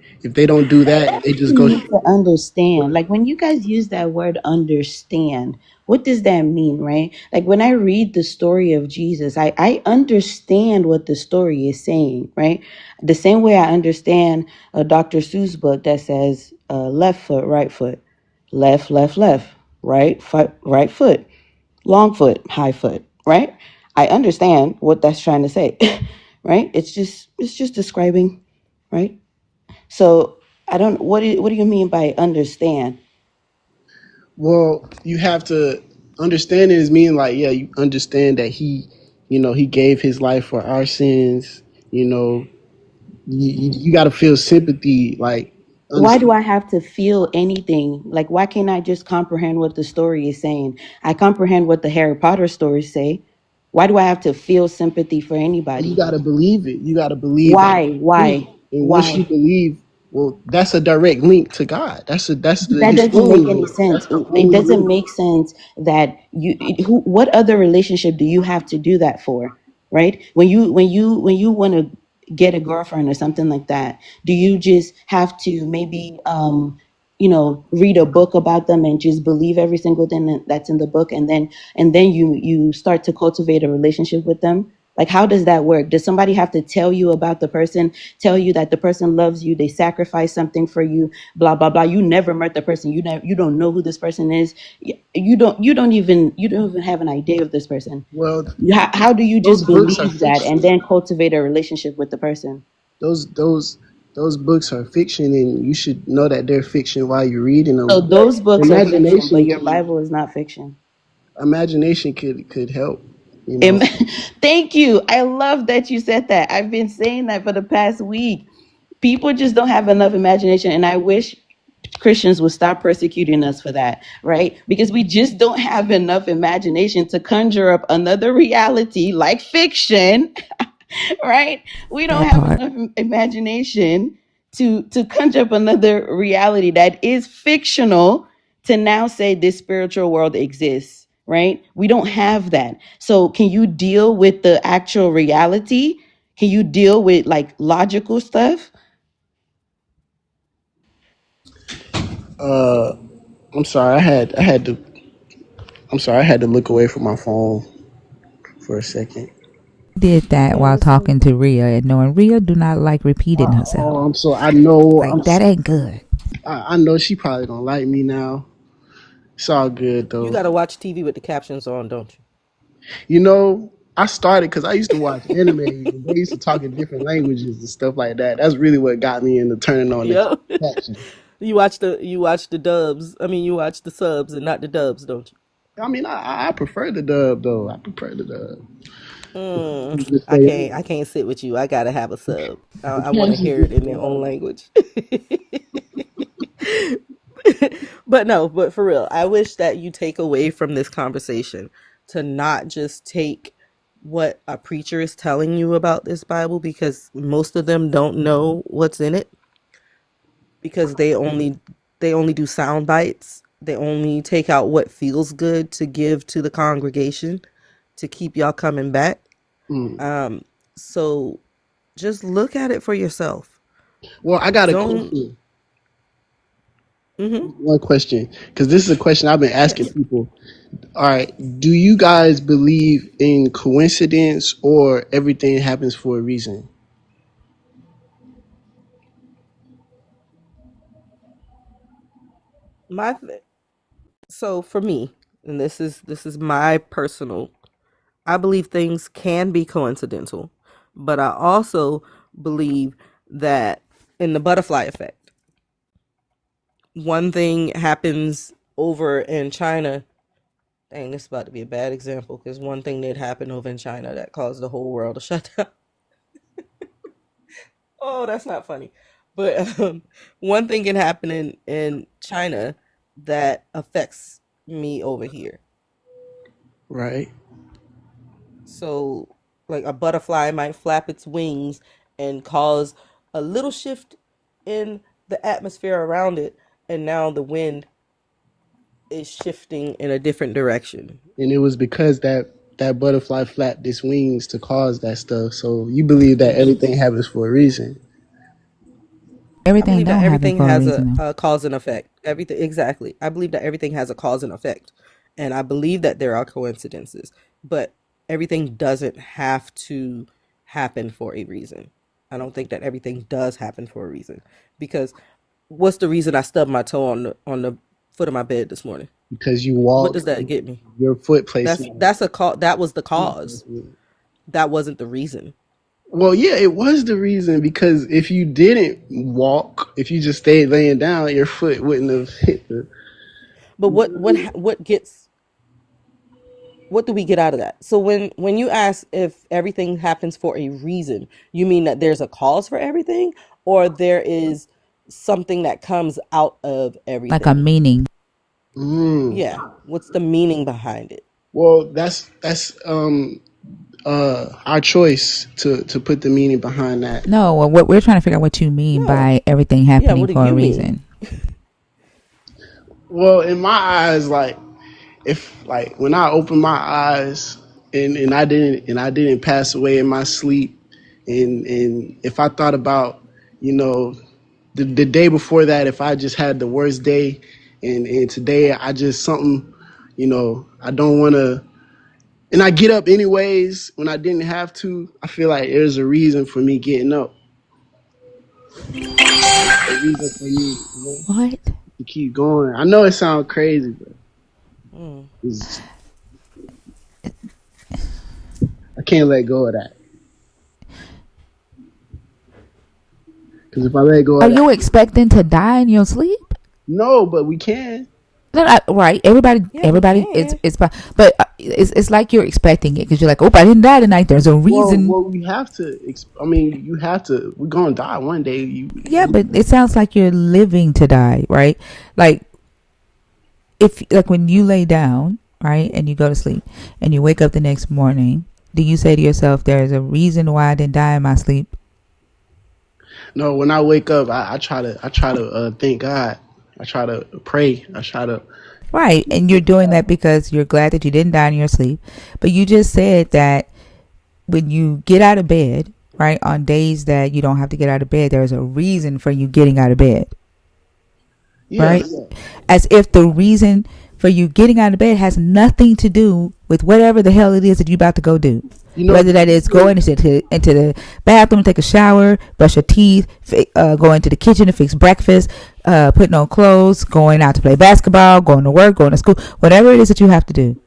don't do that, they just You go. need to understand. Like when you guys use that word understand, what does that mean, right? Like when I read the story of Jesus, I understand what the story is saying, right? The same way I understand a Dr. Seuss book that says left foot, right foot, left, left, left, right foot, long foot, high foot, right? I understand what that's trying to say, right? It's just describing, right? So I don't. What do you mean by understand? Well, you have to understand it as meaning like, yeah, you understand that he gave his life for our sins. You know, you got to feel sympathy, like Why do Understand? I have to feel anything? Like, why can't I just comprehend what the story is saying? I comprehend what the Harry Potter stories say. Why do I have to feel sympathy for You anybody? gotta believe it. You gotta believe Why? everything. Why? And once you Why? believe, well, that's a direct link to God. That's the That his doesn't make only any link. sense. That's the It only doesn't link. make sense that what other relationship do you have to do that for? Right? When you want to get a girlfriend or something like that, do you just have to maybe read a book about them and just believe every single thing that's in the book, and then you start to cultivate a relationship with them? Like, how does that work? Does somebody have to tell you about the person, tell you that the person loves you, they sacrifice something for you, blah blah blah? You never met the person. You don't know who this person is. You don't even have an idea of this person. Well, How do you those just books are believe that and fiction. then cultivate a relationship with the person? Those those those books are fiction, and you should know that they're fiction while you're reading So them. But those books are fiction, but your Bible is not fiction. imagination could help. You Am- know, Thank you. I love that you said that. I've been saying that for the past week. People just don't have enough imagination, and I wish Christians would stop persecuting us for that, right? Because we just don't have enough imagination to conjure up another reality like fiction, right? We don't That have part. enough imagination to conjure up another reality that is fictional to now say this spiritual world exists, right? We don't have that. So can you deal with the actual reality? Can you deal with like logical stuff? uh, I'm sorry. I'm sorry. I had to look away from my phone for a second. Did that Yeah, while it's talking to Rhea and knowing Rhea do not like repeating herself. Oh, I'm so I know Like that ain't good. I know she probably don't like me now. It's all good you though. got to watch TV with the captions on, don't you? You know, I started because I used to watch anime and they used to talk in different languages and stuff like that. That's really what got me into turning on the Yep. caption. You watch the dubs. I mean, you watch the subs and not the dubs, don't you? I mean, I prefer the dub though. I prefer the dub. Just I say, can't. I can't sit with you. I gotta have a sub. the I want to captions hear it just in say, their own language. But no, but for real, I wish that you take away from this conversation to not just take what a preacher is telling you about this Bible, because most of them don't know what's in it, because they only do sound bites. They only take out what feels good to give to the congregation to keep y'all coming back. mm. So just look at it for yourself. Well, I got a Don't. question. Mm-hmm. One question, because this is a question I've been asking Yes. people. All right, do you guys believe in coincidence or everything happens for a reason? My so for me, and this is my personal. I believe things can be coincidental, but I also believe that in the butterfly effect, one thing happens over in China. Dang, this is about to be a bad example because one thing did happen over in China that caused the whole world to shut down. Oh, that's not funny. But one thing can happen in China that affects me over here. Right. So, like a butterfly might flap its wings and cause a little shift in the atmosphere around it, and now the wind is shifting in a different direction. And it was because that butterfly flapped its wings to cause that stuff. So you believe that Hmm. everything happens for a reason. I Everything believe that don't happen everything for a has reason though. a cause and effect. Everything, exactly. I believe that everything has a cause and effect. And I believe that there are coincidences, but everything doesn't have to happen for a reason. I don't think that everything does happen for a reason, because what's the reason I stubbed my toe on the foot of my bed this morning? Because you What walked does that get me? your foot That's placement. that's a cause. That was the cause. That wasn't the reason. Well, yeah, it was the reason because if you didn't walk, if you just stayed laying down, your foot wouldn't have hit the. But what do we get out of that? So when you ask if everything happens for a reason, you mean that there's a cause for everything, or there is something that comes out of Like a everything. meaning. Mm. Yeah. What's the meaning behind it? Well, that's our choice to put the meaning behind that. No, well, what we're trying to figure out what you mean No. by everything Yeah, happening what do for a you mean? reason. Well, in my eyes, like if like when I opened my eyes and I didn't pass away in my sleep, and if I thought about, you know, the day before that, if I just had the worst day, and today I just something, I don't want to, and I get up anyways when I didn't have to. I feel like there's a reason for me getting up, a reason for me, What? to keep going. I know it sounds crazy, but Mm. it's, I can't let go of that. Because if I let go Are of you that, expecting to die in your sleep? no, but we can. Right. Everybody. Yeah, we Everybody. can. It's fine. But it's like you're expecting it because you're like, oh, I didn't die tonight. There's a Well, reason. we have to. I mean, you have to. We're gonna die one day. Yeah, but it sounds like you're living to die, right? Like if like when you lay down, right, and you go to sleep, and you wake up the next morning, do you say to yourself, "There's a reason why I didn't die in my sleep"? No, when I wake up, I try to thank God. I try to pray. I try to. Right, and you're doing that because you're glad that you didn't die in your sleep. But you just said that when you get out of bed, right, on days that you don't have to get out of bed, there's a reason for you getting out of bed, Yeah, right? As if the reason for you getting out of bed has nothing to do with whatever the hell it is that you're about to go do. you know. Whether that is going into the bathroom, take a shower, brush your teeth, going to the kitchen to fix breakfast, putting on clothes, going out to play basketball, going to work, going to school, whatever it is that you have to do,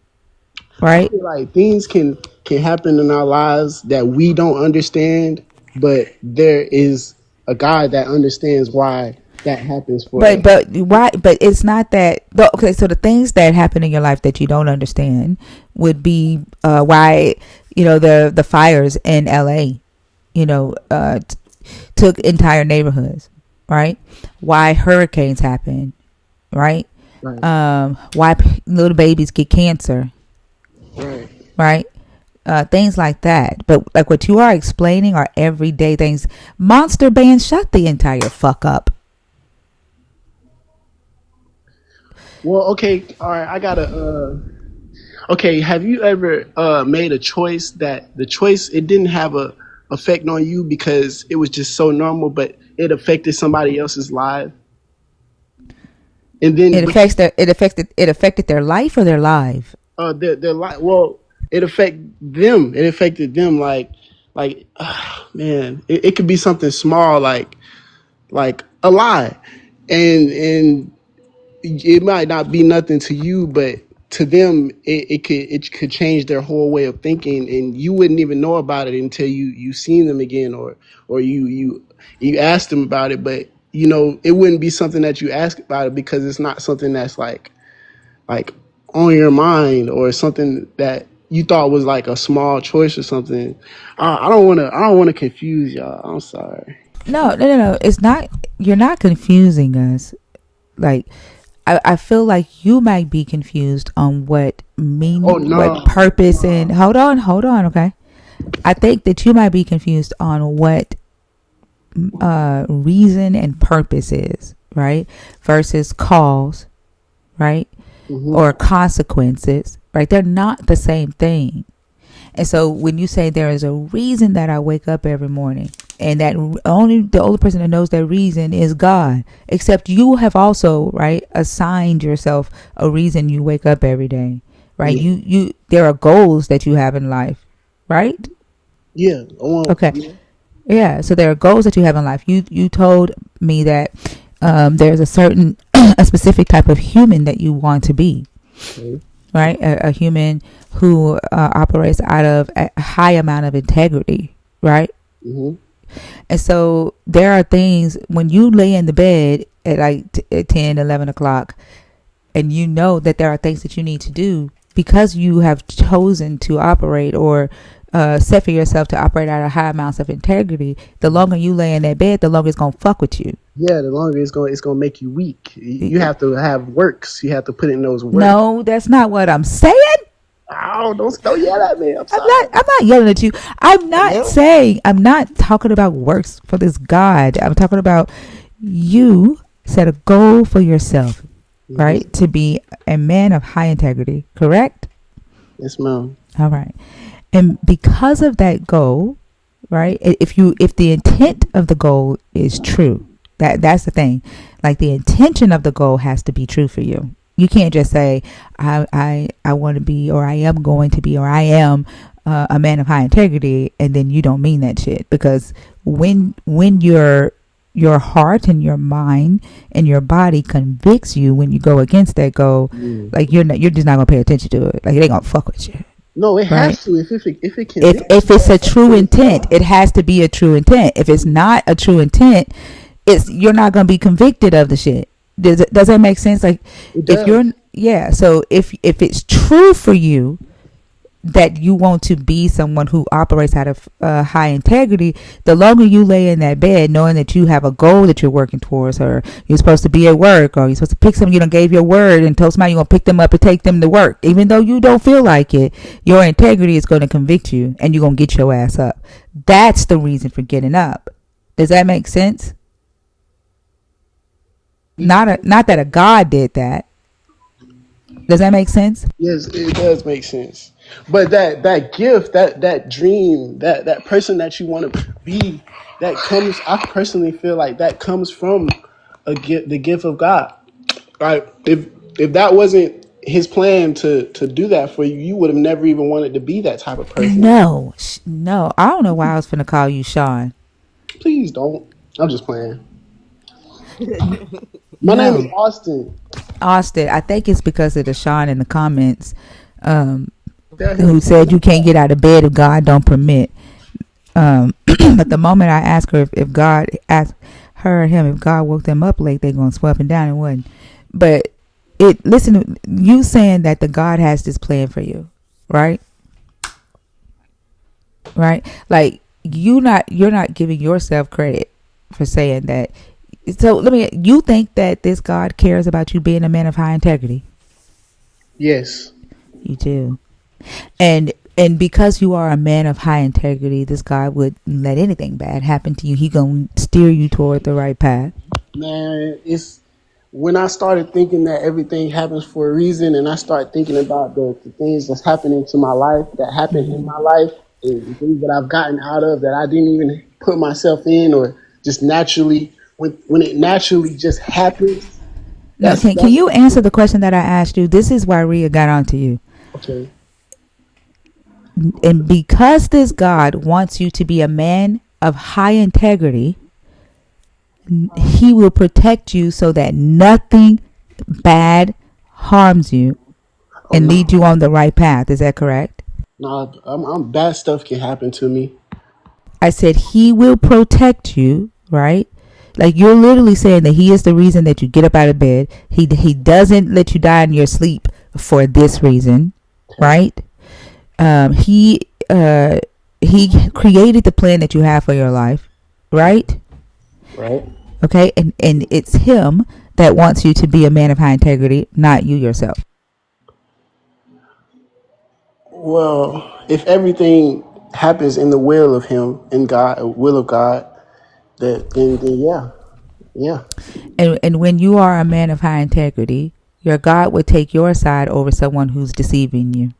I right? feel like things can happen in our lives that we don't understand, but there is a God that understands why that happens for us. But why? But it's not that. Okay, so the things that happen in your life that you don't understand would be why the fires in L.A. Took entire neighborhoods, right? Why hurricanes happen, right? Right, Why little babies get cancer, right. right? Things like that. But like what you are explaining are everyday things. Monster Band, shut the entire fuck up. Well, okay, all right. I gotta. Okay, have you ever made a choice that the choice it didn't have a effect on you because it was just so normal, but it affected somebody else's life, and then It affected their life or their life. their life. Well, it affected them. It affected them like man. It could be something small like a lie, and it might not be nothing to you, but to them, it could change their whole way of thinking, and you wouldn't even know about it until you seen them again, or you asked them about it. But it wouldn't be something that you ask about it because it's not something that's like on your mind or something that you thought was like a small choice or something. I don't want to confuse y'all. I'm sorry. No. It's not. You're not confusing us. Like, I feel like you might be confused on what Oh meaning, what no. purpose, and hold on, okay. I think that you might be confused on what reason and purpose is, right? Versus cause, right? Hmm. Or consequences, right? They're not the same thing. And so when you say there is a reason that I wake up every morning, and that only the only person that knows that reason is God, except you have also, right, assigned yourself a reason you wake up every day, right? Yeah. You there are goals that you have in life, right? Yeah. I want. Okay. Yeah. Yeah, so there are goals that you have in life. You told me that there's a certain a specific type of human that you want to be, Okay. right? A human who operates out of a high amount of integrity, right? Hmm. And so there are things when you lay in the bed at like at 10, 11 o'clock, and you know that there are things that you need to do because you have chosen to operate or set for yourself to operate at a high amounts of integrity, the longer you lay in that bed, the longer it's gonna fuck with you. Yeah, the longer it's gonna make you weak. You have to have works. You have to put in those work. No, that's not what I'm saying. Oh, don't yell at me. I'm I'm sorry. not. I'm not yelling at you. I'm not No. saying. I'm not talking about works for this God. I'm talking about you set a goal for yourself, right? To be a man of high integrity. Correct? Yes, ma'am. All right. And because of that goal, right? If the intent of the goal is true, that's the thing. Like the intention of the goal has to be true for you. You can't just say I want to be, or I am going to be, or I am a man of high integrity, and then you don't mean that shit. Because when your heart and your mind and your body convicts you when you go against that goal, like you're just not gonna pay attention to it. Like it ain't gonna fuck with you. No, it Right. has to. If it can. If it's a true intent, it has to be a true intent. If it's not a true intent, you're not gonna be convicted of the shit. Does that make sense? Like It if you're does. so if it's true for you that you want to be someone who operates out of high integrity, the longer you lay in that bed knowing that you have a goal that you're working towards, or you're supposed to be at work, or you're supposed to pick someone, you done gave your word and told somebody you're going to pick them up and take them to work, even though you don't feel like it, your integrity is going to convict you and you're going to get your ass up. That's the reason for getting up. Does that make sense? Not that a God did that. Does that make sense? Yes, it does make sense. But that gift, that dream, that person that you want to be, that comes. I personally feel like that comes from the gift of God. Right? If that wasn't His plan to do that for you, you would have never even wanted to be that type of person. No, no. I don't know why I was finna call you Sean. Please don't. I'm just playing. My name is No, Austin. Austin. I think it's because of the Sean in the comments, Tell who him. said you can't get out of bed if God don't permit. But the moment I asked her if God asked her or him if God woke them up late, they gonna sweep and down and wasn't. But listen, you saying that the God has this plan for you, right? Right? Like you're not giving yourself credit for saying that. So you think that this God cares about you being a man of high integrity? Yes. You do. And because you are a man of high integrity, this God would let anything bad happen to you. He gonna steer you toward the right path. Man, it's when I started thinking that everything happens for a reason, and I start thinking about the things that's happening to my life, that happened in my life, and the things that I've gotten out of that I didn't even put myself in, or just naturally, when it naturally just happens. Now, That's can you answer the question that I asked you? This is why Rhea got onto you. okay. And because this God wants you to be a man of high integrity, He will protect you so that nothing bad harms you Oh and no, lead you on the right path. Is that correct? no, I'm bad stuff can happen to me. I said He will protect you, right? Like you're literally saying that He is the reason that you get up out of bed. He doesn't let you die in your sleep for this reason, right? He created the plan that you have for your life, right? Right. Okay, and it's Him that wants you to be a man of high integrity, not you yourself. Well, if everything happens in the will of Him, in God, will of God, then yeah, yeah. And when you are a man of high integrity, your God would take your side over someone who's deceiving you.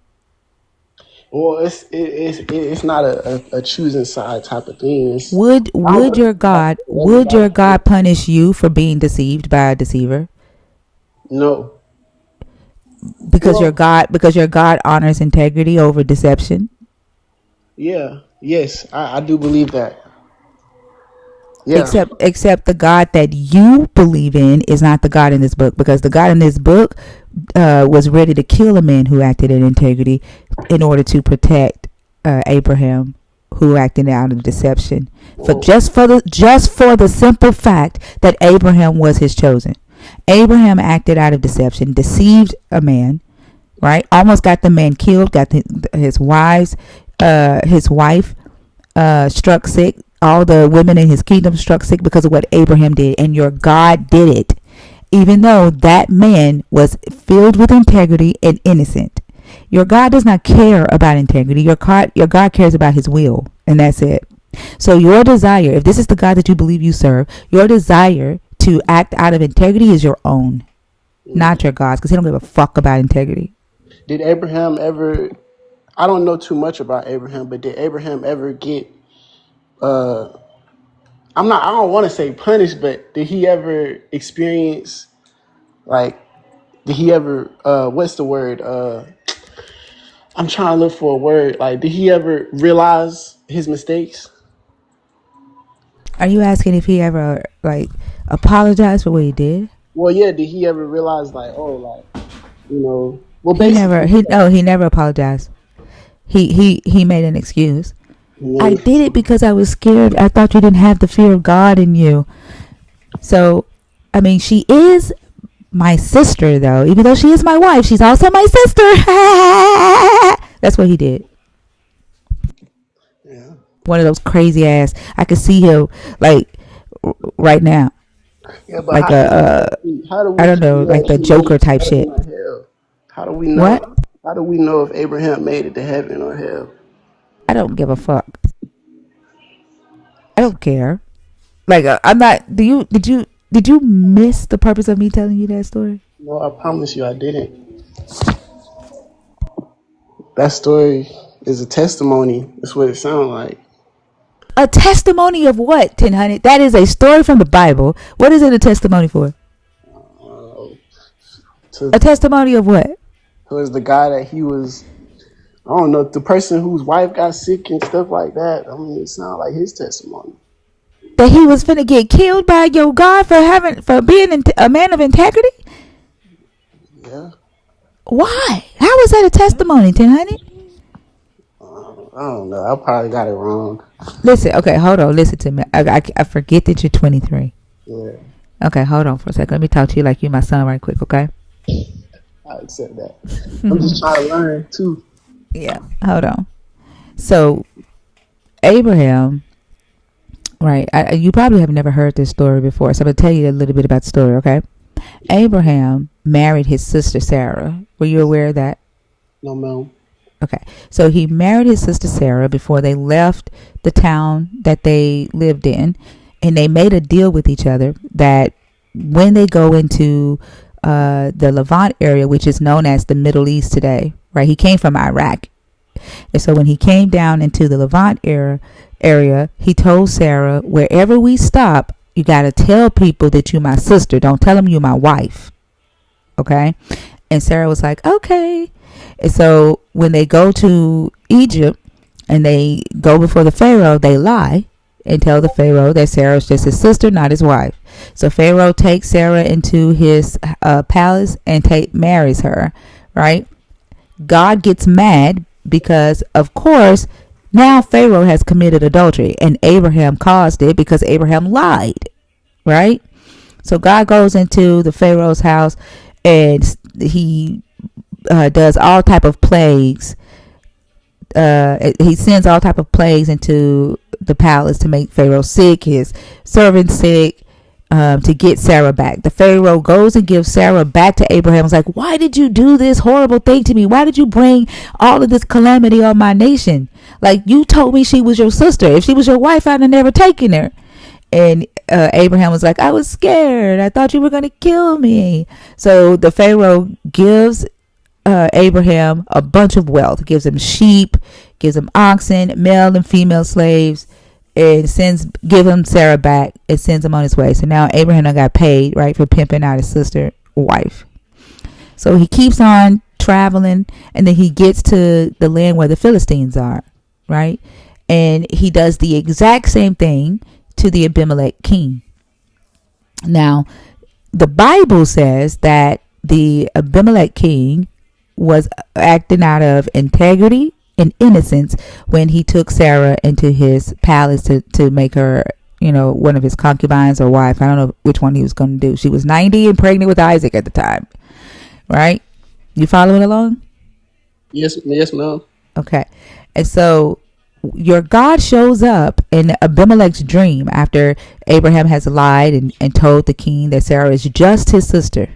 Well, it's not a choosing side type of thing. Would your Everybody. God punish you for being deceived by a deceiver? No. Because Well, your God honors integrity over deception. yeah, yes, I do believe that. Yeah. Except the God that you believe in is not the God in this book, because the God in this book was ready to kill a man who acted in integrity in order to protect Abraham, who acted out of deception, for Well, just for the simple fact that Abraham was his chosen. Abraham acted out of deception, deceived a man, right? Almost got the man killed, got his wives his wife struck sick. All the women in his kingdom struck sick because of what Abraham did, and your God did it, even though that man was filled with integrity and innocent. Your God does not care about integrity. Your God cares about his will, and that's it. So your desire, if this is the God that you believe you serve, your desire to act out of integrity is your own, not your God's, because he don't give a fuck about integrity. Did Abraham ever? I don't know too much about Abraham, but did Abraham ever get? I'm not. I don't want to say punished, but did he ever experience like? Did he ever? What's the word? I'm trying to look for a word. Like, did he ever realize his mistakes? Are you asking if he ever like apologized for what he did? Well, yeah. Did he ever realize, like, oh, like, well, He never. basically, He never apologized. He made an excuse. I yeah. did it because I was scared. I thought you didn't have the fear of God in you. So, I mean, she is my sister, though. Even though she is my wife, she's also my sister. That's what he did. Yeah. One of those crazy ass. I could see him like right now, Yeah, but like how do I we don't know, know like if the he made Joker it to type heaven shit. or hell? How do we know? What? How do we know if Abraham made it to heaven or hell? I don't give a fuck. I don't care. Like I'm not. Did you miss the purpose of me telling you that story? No, I promise you, I didn't. That story is a testimony. That's what it sounds like. A testimony of what, 1000? That is a story from the Bible. What is it a testimony for? Uh, A to testimony of what? towards the guy that he was, I don't know, the person whose wife got sick and stuff like that. I mean, it sounds like his testimony. That he was finna get killed by your God for being a man of integrity? Yeah. Why? How was that a testimony, 1000? I don't know. I probably got it wrong. Listen, okay, hold on. Listen to me. I forget that you're 23. Yeah, Okay, hold on for a second. Let me talk to you like you my son right quick, okay? I accept that. I'm just trying to learn too. Yeah, hold on. So, Abraham, right, you probably have never heard this story before, so I'm going to tell you a little bit about the story, okay? Abraham married his sister Sarah. Were you aware of that? No, man. Okay, so he married his sister Sarah before they left the town that they lived in, and they made a deal with each other that when they go into the Levant area, which is known as the Middle East today, right? He came from Iraq, and so when he came down into the Levant area, he told Sarah, wherever we stop, you got to tell people that you're my sister. Don't tell them you're my wife, okay? And Sarah was like, okay. And so when they go to Egypt and they go before the Pharaoh, they lie and tell the Pharaoh that Sarah's just his sister, not his wife. So Pharaoh takes Sarah into his palace and marries her, right? God gets mad because, of course, now Pharaoh has committed adultery and Abraham caused it because Abraham lied, right? So God goes into the Pharaoh's house and he does all type of plagues. He sends all type of plagues into the palace to make Pharaoh sick, his servants sick, to get Sarah back. The Pharaoh goes and gives Sarah back to Abraham. It's like, why did you do this horrible thing to me? Why did you bring all of this calamity on my nation? Like, you told me she was your sister. If she was your wife, I'd have never taken her. And Abraham was like, I was scared. I thought you were going to kill me. So the Pharaoh gives Abraham a bunch of wealth, gives him sheep, gives him oxen, male and female slaves, and give him Sarah back and sends him on his way. So now Abraham got paid, right, for pimping out his sister wife. So he keeps on traveling, and then he gets to the land where the Philistines are, right? And he does the exact same thing to the Abimelech king. Now, the Bible says that the Abimelech king was acting out of integrity and innocence when he took Sarah into his palace to make her, one of his concubines or wife. I don't know which one he was going to do. She was 90 and pregnant with Isaac at the time, right? You following along? Yes, ma'am. Okay. And so your God shows up in Abimelech's dream after Abraham has lied and told the king that Sarah is just his sister.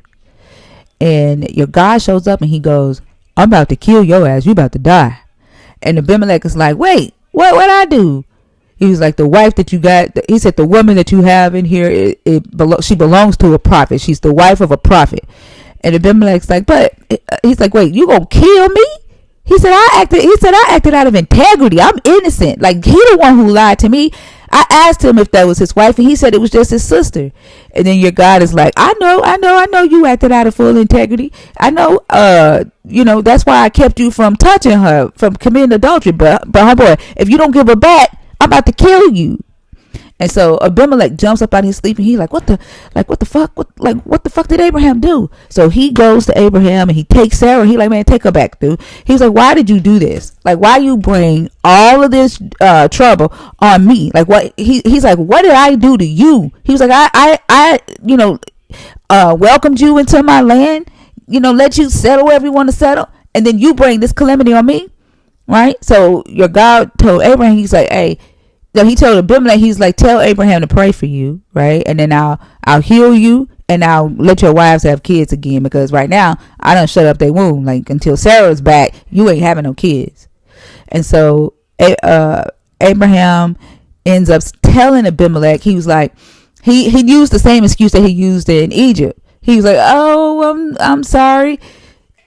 And your God shows up and he goes, I'm about to kill your ass. You about to die. And Abimelech is like, wait, what I do? He was like, the wife that you got, he said, the woman that you have in here, she belongs to a prophet. She's the wife of a prophet. And Abimelech's like, but he's like, wait, you gonna kill me? I acted out of integrity. I'm innocent. Like, he the one who lied to me. I asked him if that was his wife, and he said it was just his sister. And then your God is like, I know you acted out of full integrity. I know, that's why I kept you from touching her, from committing adultery. But homeboy, if you don't give her back, I'm about to kill you. And so Abimelech jumps up out of his sleep and he's like, what the fuck? What the fuck did Abraham do? So he goes to Abraham and he takes Sarah. He like, man, take her back, dude. He's like, why did you do this? Like, why you bring all of this trouble on me? Like, what? He's like, what did I do to you? He was like, I welcomed you into my land, let you settle wherever you want to settle. And then you bring this calamity on me, right? So your God told Abraham, he's like, hey, so he told Abimelech, he's like, tell Abraham to pray for you, right? And then I'll heal you and I'll let your wives have kids again, because right now I done shut up their womb. Like, until Sarah's back, you ain't having no kids. And so Abraham ends up telling Abimelech, he was like, he used the same excuse that he used in Egypt. He was like, oh, I'm sorry.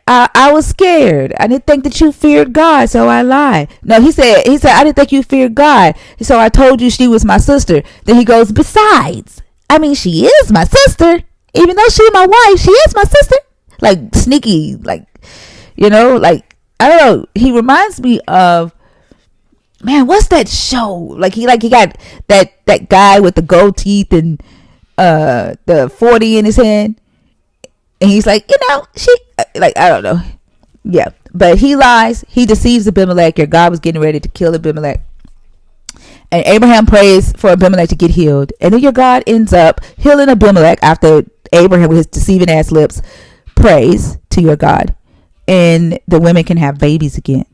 I was scared. I didn't think that you feared God, so I lied. No, he said, I didn't think you feared God, so I told you she was my sister. Then he goes, besides, I mean, she is my sister. Even though she's my wife, she is my sister. Like, sneaky, like, like, I don't know. He reminds me of, man, what's that show? Like, he got that guy with the gold teeth and the 40 in his hand. And he's like, she, like, I don't know. Yeah. But he lies. He deceives Abimelech. Your God was getting ready to kill Abimelech. And Abraham prays for Abimelech to get healed. And then your God ends up healing Abimelech after Abraham, with his deceiving ass lips, prays to your God. And the women can have babies again.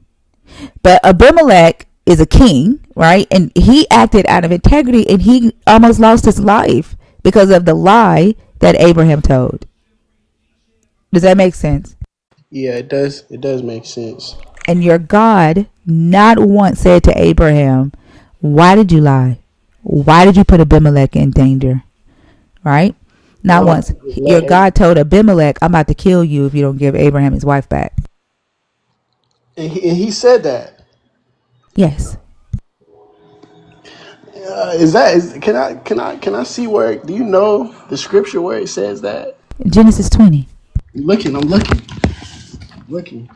But Abimelech is a king, right? And he acted out of integrity and he almost lost his life because of the lie that Abraham told. Does that make sense? Yeah, it does. It does make sense. And your God not once said to Abraham, why did you lie? Why did you put Abimelech in danger? Right? Not once. Your God told Abimelech, I'm about to kill you if you don't give Abraham his wife back. And he said that. Yes. Can I see where, do you know the scripture where it says that? Genesis 20. I'm looking.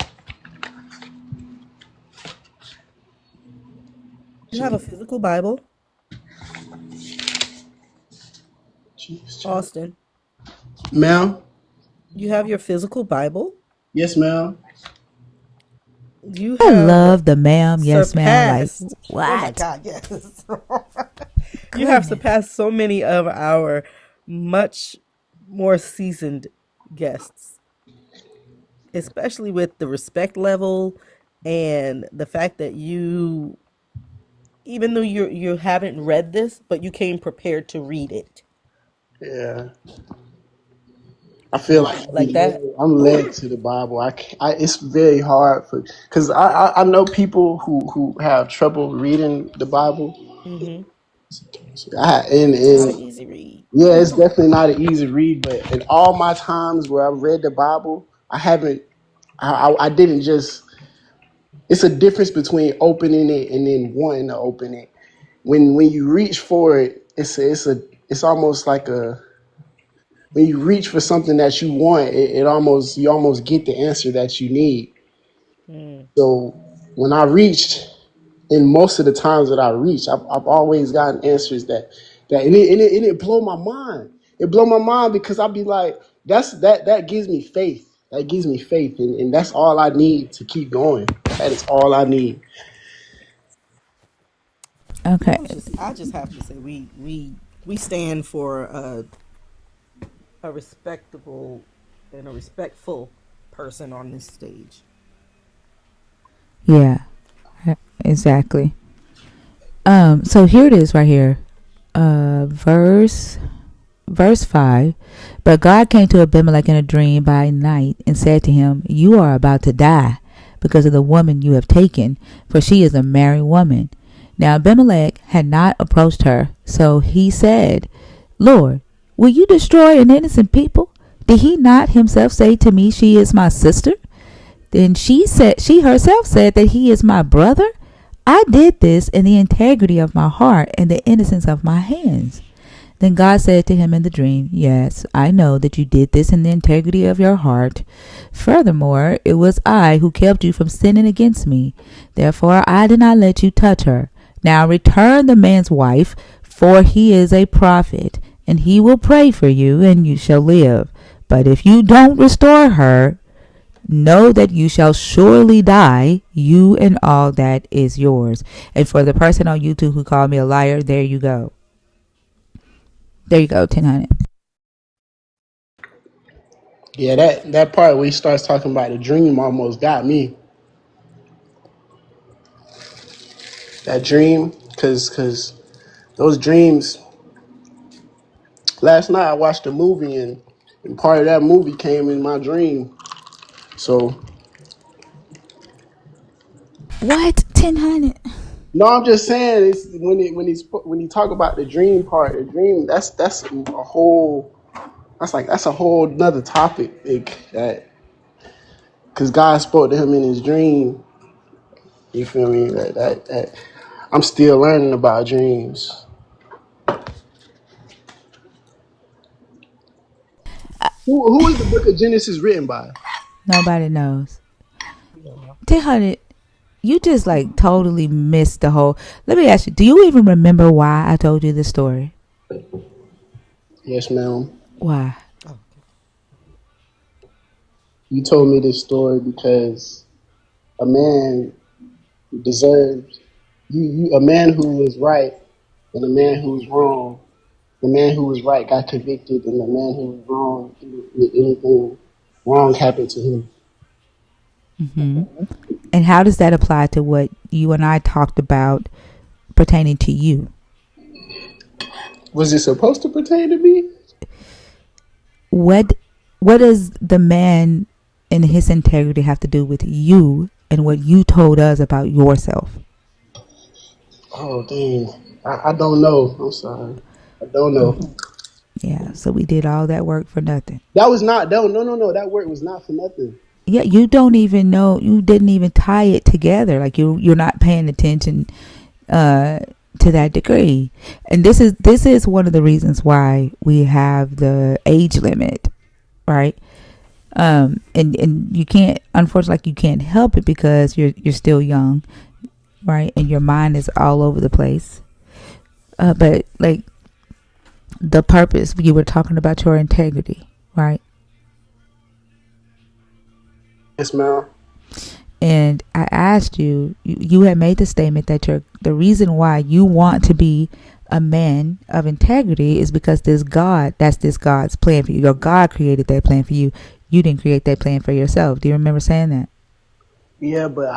You have a physical Bible, Austin. Ma'am? You have your physical Bible. Yes, ma'am. You I have love the ma'am, yes ma'am. Like, surpassed. what? Oh my God, yes. You have surpassed so many of our much more seasoned guests, especially with the respect level and the fact that you, even though you haven't read this, but you came prepared to read it. Yeah. I feel like Like that. I'm led to the Bible. It's very hard because I know people who have trouble reading the Bible. Mm-hmm. It's not an And easy read. yeah, it's definitely not an easy read. But in all my times where I've read the Bible, I haven't. I didn't just. It's a difference between opening it and then wanting to open it. When you reach for it, it's almost like a, when you reach for something that you want, you almost get the answer that you need. Mm. So when I reached, and most of the times that I reach, I've always gotten answers and it blow my mind. It blow my mind because I'll be like, that gives me faith. That gives me faith, and that's all I need to keep going. That is all I need. Okay. I just have to say we stand for a respectable and a respectful person on this stage. Yeah. exactly. So here it is right here. Verse 5. But God came to Abimelech in a dream by night and said to him, You are about to die because of the woman you have taken, for she is a married woman. Now Abimelech had not approached her, so he said, Lord, will you destroy an innocent people? Did he not himself say to me, She is my sister? Then she herself said that he is my brother. I did this in the integrity of my heart and the innocence of my hands. Then God said to him in the dream, Yes, I know that you did this in the integrity of your heart. Furthermore, it was I who kept you from sinning against me. Therefore, I did not let you touch her. Now return the man's wife, for he is a prophet, and he will pray for you, and you shall live. But if you don't restore her, know that you shall surely die, you and all that is yours. And for the person on YouTube who called me a liar, there you go. There you go, 1000. Yeah, that part where he starts talking about the dream almost got me. That dream, cause those dreams. Last night I watched a movie and part of that movie came in my dream. So What? 1000? no, I'm just saying it's when he talk about the dream part, the dream that's a whole that's a whole nother topic. Like that, because God spoke to him in his dream. You feel me? That I'm still learning about dreams. Who is the book of Genesis written by? Nobody knows. You don't know. 1000, you just like totally missed the whole. Let me ask you, do you even remember why I told you this story? Yes, ma'am. Why? Oh, You told me this story because a man deserves you a man who was right and a man who was wrong. The man who was right got convicted, and the man who was wrong, anything wrong happened to him. Mm-hmm. And how does that apply to what you and I talked about pertaining to you? Was it supposed to pertain to me? What does the man and his integrity have to do with you and what you told us about yourself? Oh, dang. I don't know. I'm sorry. I don't know. Yeah, so we did all that work for nothing. That was not, no. That work was not for nothing. Yeah, you don't even know. You didn't even tie it together. Like you're not paying attention to that degree. And this is one of the reasons why we have the age limit, right? And you can't, unfortunately, you can't help it because you're still young, right? And your mind is all over the place. But like the purpose, you were talking about your integrity, right? Yes, ma'am. And I asked you had made the statement that the reason why you want to be a man of integrity is because this God's plan for you. Your God created that plan for you. You didn't create that plan for yourself. Do you remember saying that? Yeah, but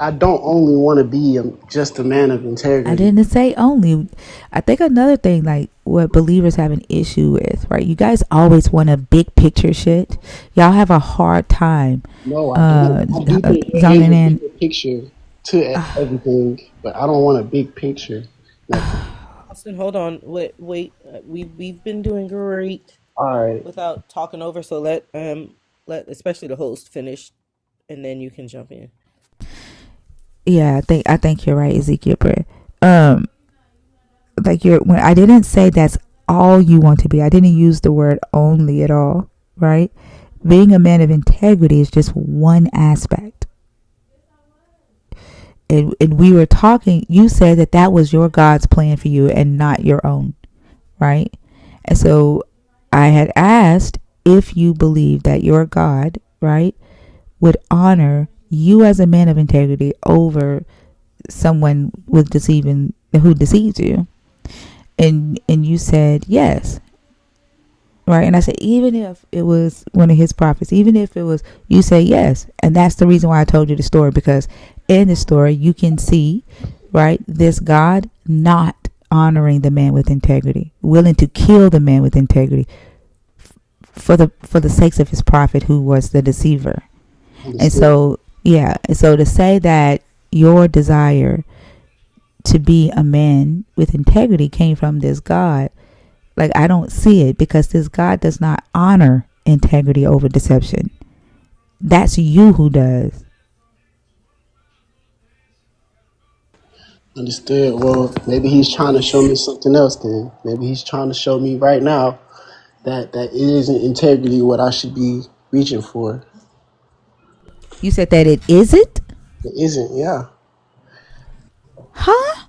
I don't only want to be just a man of I integrity. didn't say only. I think another thing, like what believers have an issue with, right? You guys always want a big picture shit. Y'all have a hard time No, I don't. I do think there is zoning a in. bigger picture to everything, but I don't want a big picture. Like, Austin, hold on. Wait. We've been doing great all right. without talking over. So let especially the host finish, and then you can jump in. Yeah, I think you're right, Ezekiel. But like when I didn't say that's all you want to be. I didn't use the word only at all, right? Being a man of integrity is just one aspect. And we were talking, you said that was your God's plan for you and not your own, right? And so I had asked if you believe that your God, right, would honor you as a man of integrity over someone who deceives you. And you said yes. right? And I said, even if it was one of his prophets, even if it was, you say yes. And that's the reason why I told you the story, because in the story, you can see, right, this God not honoring the man with integrity, willing to kill the man with integrity for the sakes of his prophet who was the deceiver. And Understood. so, yeah, and so to say that your desire to be a man with integrity came from this God, like, I don't see it, because this God does not honor integrity over deception. That's you who does. Understood. Well, maybe he's trying to show me something else then. Maybe he's trying to show me right now that it isn't integrity what I should be reaching for. You said that it isn't? It isn't, yeah. Huh?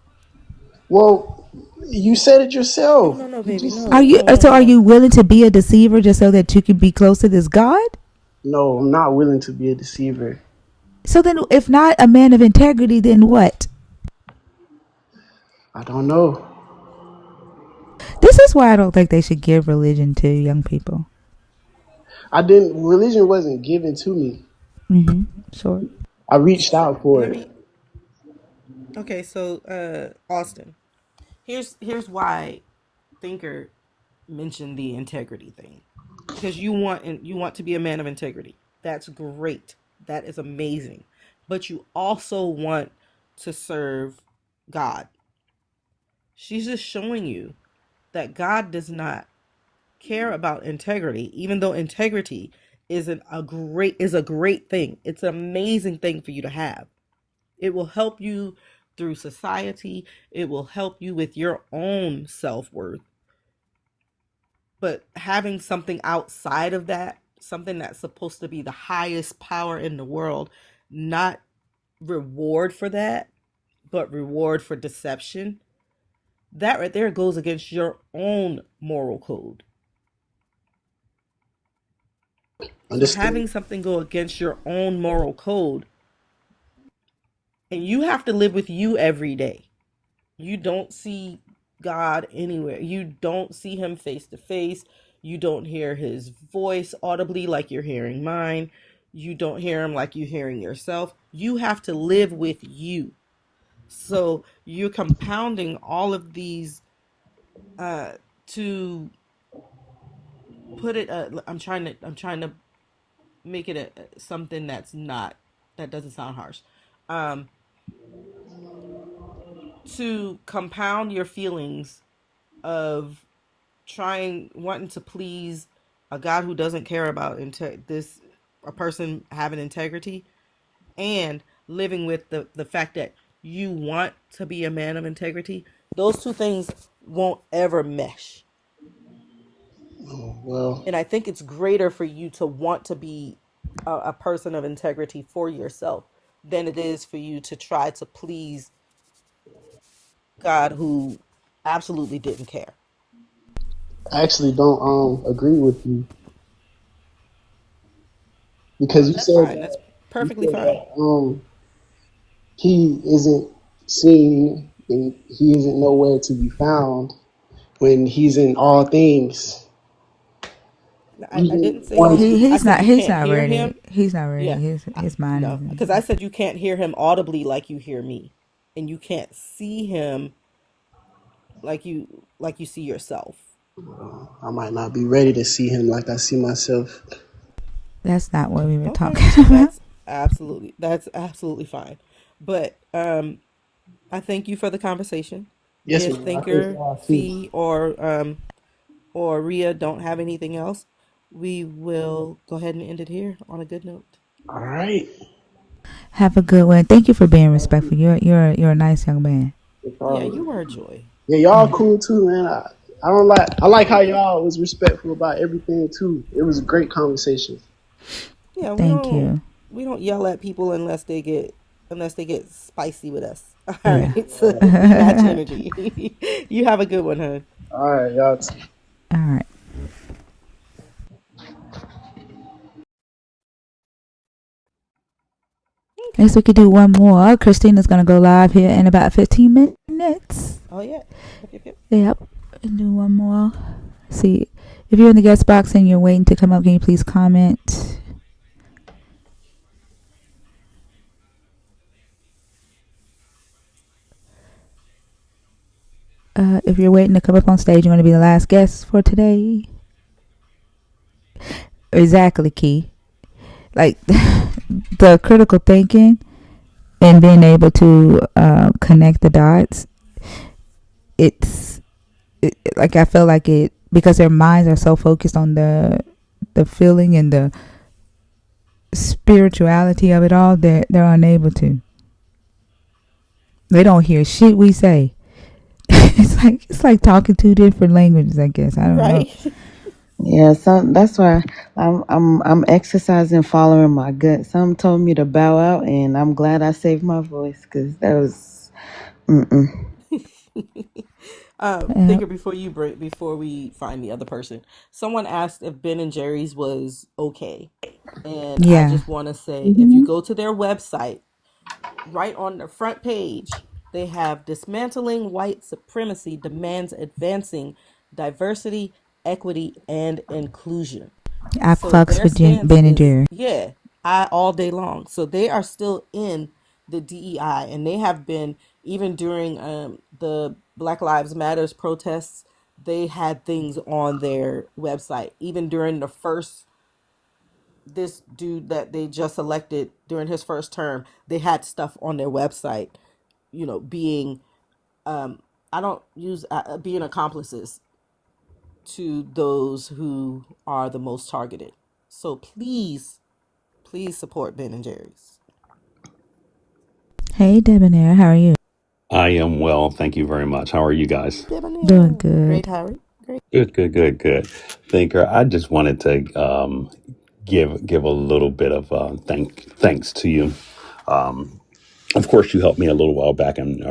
Well, you said it No, yourself. no, no, You baby. just Are No, said you no, no, that. so no, are no. you willing to be a deceiver just so that you can be close to this God? No, I'm not willing to be a deceiver. So then, if not a man of integrity, then what? I don't know. This is why I don't think they should give religion to young people. I didn't. Religion wasn't given to me. Mm-hmm. Sure. I reached out for Let it. me. Okay, so Austin, here's why Thinker mentioned the integrity thing, because you want to be a man of integrity. That's great. That is amazing. But you also want to serve God. She's just showing you that God does not care about integrity, even though integrity is a great thing. It's an amazing thing for you to have. It will help you through society. It will help you with your own self-worth. But having something outside of that, something that's supposed to be the highest power in the world, not reward for that, but reward for deception, that right there goes against your own moral code. So Understood. having something go against your own moral code, and you have to live with you every day. You don't see God anywhere. You don't see him face to face. You don't hear his voice audibly like you're hearing mine. You don't hear him like you're hearing yourself. You have to live with you. So you're compounding all of these to put it I'm trying to make it something that's not, that doesn't sound harsh. Um to compound your feelings of wanting to please a God who doesn't care about this, a person having integrity, and living with the fact that you want to be a man of integrity. Those two things won't ever mesh. Well, And I think it's greater for you to want to be a person of integrity for yourself than it is for you to try to please God who absolutely didn't care. I actually don't agree with you because That's fine. That's you perfectly said fine. that he isn't seen and he isn't nowhere to be found when he's in all things. I Even didn't say Well, that once you. I said you he's can't not hear ready. him. He's not ready. Yeah, His mind no, isn't. because I said you can't hear him audibly like you hear me, and you can't see him like you see yourself. I might not be ready to see him like I see myself. That's not what we were Okay, talking about. that's absolutely fine. But I thank you for the conversation. Yes, If ma'am. I think Thinker, y'all too. Fee, or Ria don't have anything else, we will go ahead and end it here on a good note. All right. Have a good one. Thank you for being respectful. You're a nice young man. No Yeah, problem. you are a joy. Yeah, y'all cool too, man. I don't like. I like how y'all was respectful about everything too. It was a great conversation. Yeah, Thank you. we don't yell at people unless they get spicy with us. All Yeah. right, so we match energy. You have a good one, hon. All right, y'all too. All right. Next, we could do one more. Christina's gonna go live here in about 15 minutes. Oh yeah. Yep, yep, yep. Yep. And do one more. See If you're in the guest box and you're waiting to come up, can you please comment? If you're waiting to come up on stage, you want to be the last guest for today. Exactly, Key. Like the critical thinking and being able to connect the dots. Like I feel like it because their minds are so focused on the feeling and the spirituality of it all. They're unable to. They don't hear shit we say. It's like talking two different languages. I guess I don't know. Right. Yeah, that's why I'm exercising, following my gut. Some told me to bow out, and I'm glad I saved my voice because that was. Mm-mm. Uh, Thinker, before we find the other person, someone asked if Ben and Jerry's was okay, and I yeah, just want to say, if you go to their website, right on the front page, they have dismantling white supremacy demands advancing diversity, equity, and inclusion. I So fucks their with stance Ben and is, Jerry. yeah, I all day long. So they are still in the DEI, and they have been even during the Black Lives Matters protests. They had things on their website, even during the first this dude that they just elected during his first term. They had stuff on their website, being I don't use being accomplices to those who are the most targeted. So please support Ben and Jerry's. Hey, Debonair, how are you? I am well, thank you very much. How are you guys? Doing Debonair. Great, good. Harry. Great. Good, good, good, good. Thinker, I just wanted to give a little bit of thanks to you. Of course, you helped me a little while back, and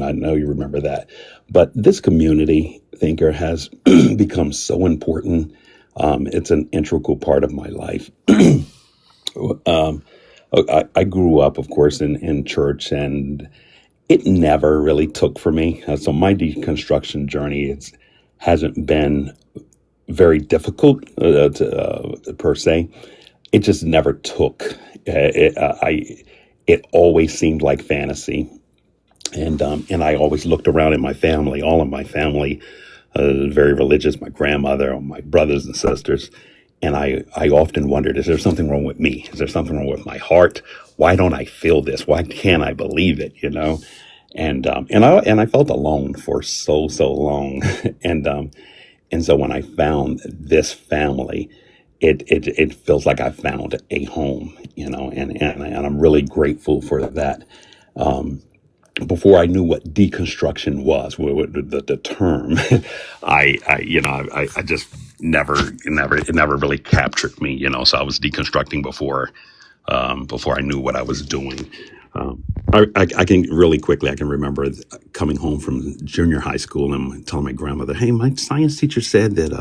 I know you remember that. But this community, Thinker, has become so important. It's an integral part of my life. I grew up, of course, in church, and it never really took for me. So my deconstruction journey hasn't been very difficult per se. It just never took. It always seemed like fantasy, and I always looked around at my family. All of my family, very religious. My grandmother, my brothers and sisters, and I often wondered: is there something wrong with me? Is there something wrong with my heart? Why don't I feel this? Why can't I believe it? And I felt alone for so long, and so when I found this family, it feels like I found a home, and I'm really grateful for that. Before I knew what deconstruction was, the term, I just it never really captured me, So I was deconstructing before I knew what I was doing. I can really quickly, I can remember coming home from junior high school and telling my grandmother, "Hey, my science teacher said that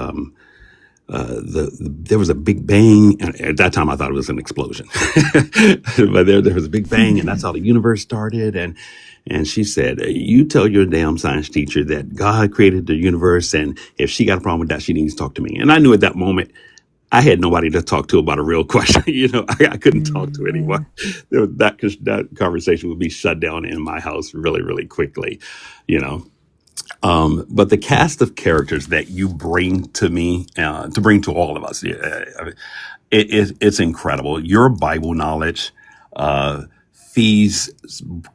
there was a big bang." And at that time, I thought it was an explosion, but there was a big bang, and that's how the universe started. And she said, "You tell your damn science teacher that God created the universe, and if she got a problem with that, she needs to talk to me." And I knew at that moment I had nobody to talk to about a real question. I couldn't talk to anyone. Yeah. That conversation would be shut down in my house really, really quickly. You know, but the cast of characters that you bring to me, to bring to all of us, it's incredible. Your Bible knowledge, Fee's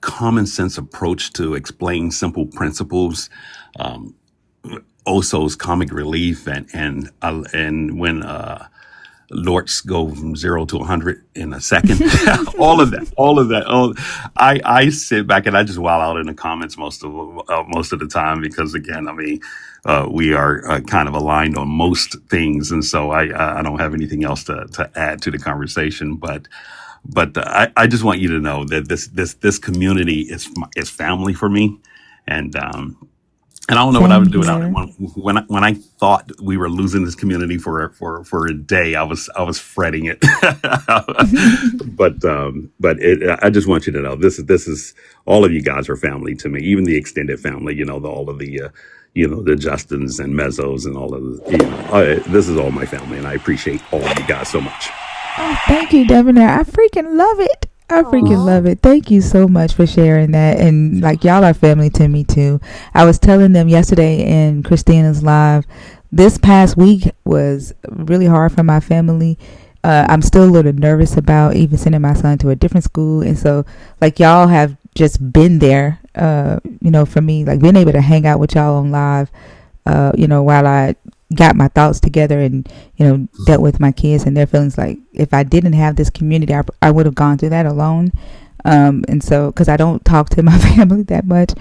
common sense approach to explain simple principles, Oso's comic relief, and when Lorts go from 0 to 100 in a second. All of that. I sit back and I just wild out in the comments most of the time because again, I mean, we are kind of aligned on most things, and so I don't have anything else to add to the conversation. But I just want you to know that this community is family for me, and And I don't know what I Same was doing. here. When I thought we were losing this community for a day, I was fretting it. I just want you to know this is all of you guys are family to me, even the extended family. All of the the Justins and Mezzos and all of this is all my family, and I appreciate all of you guys so much. Oh, thank you, Debonair. I freaking love it. I freaking Aw. love it. Thank you so much for sharing that. And like y'all are family to me too. I was telling them yesterday in Christina's live, this past week was really hard for my family. I'm still a little nervous about even sending my son to a different school. And so like y'all have just been there, for me, like being able to hang out with y'all on live, while I got my thoughts together and dealt with my kids and their feelings. Like if I didn't have this community, I would have gone through that alone. And so because I don't talk to my family that much,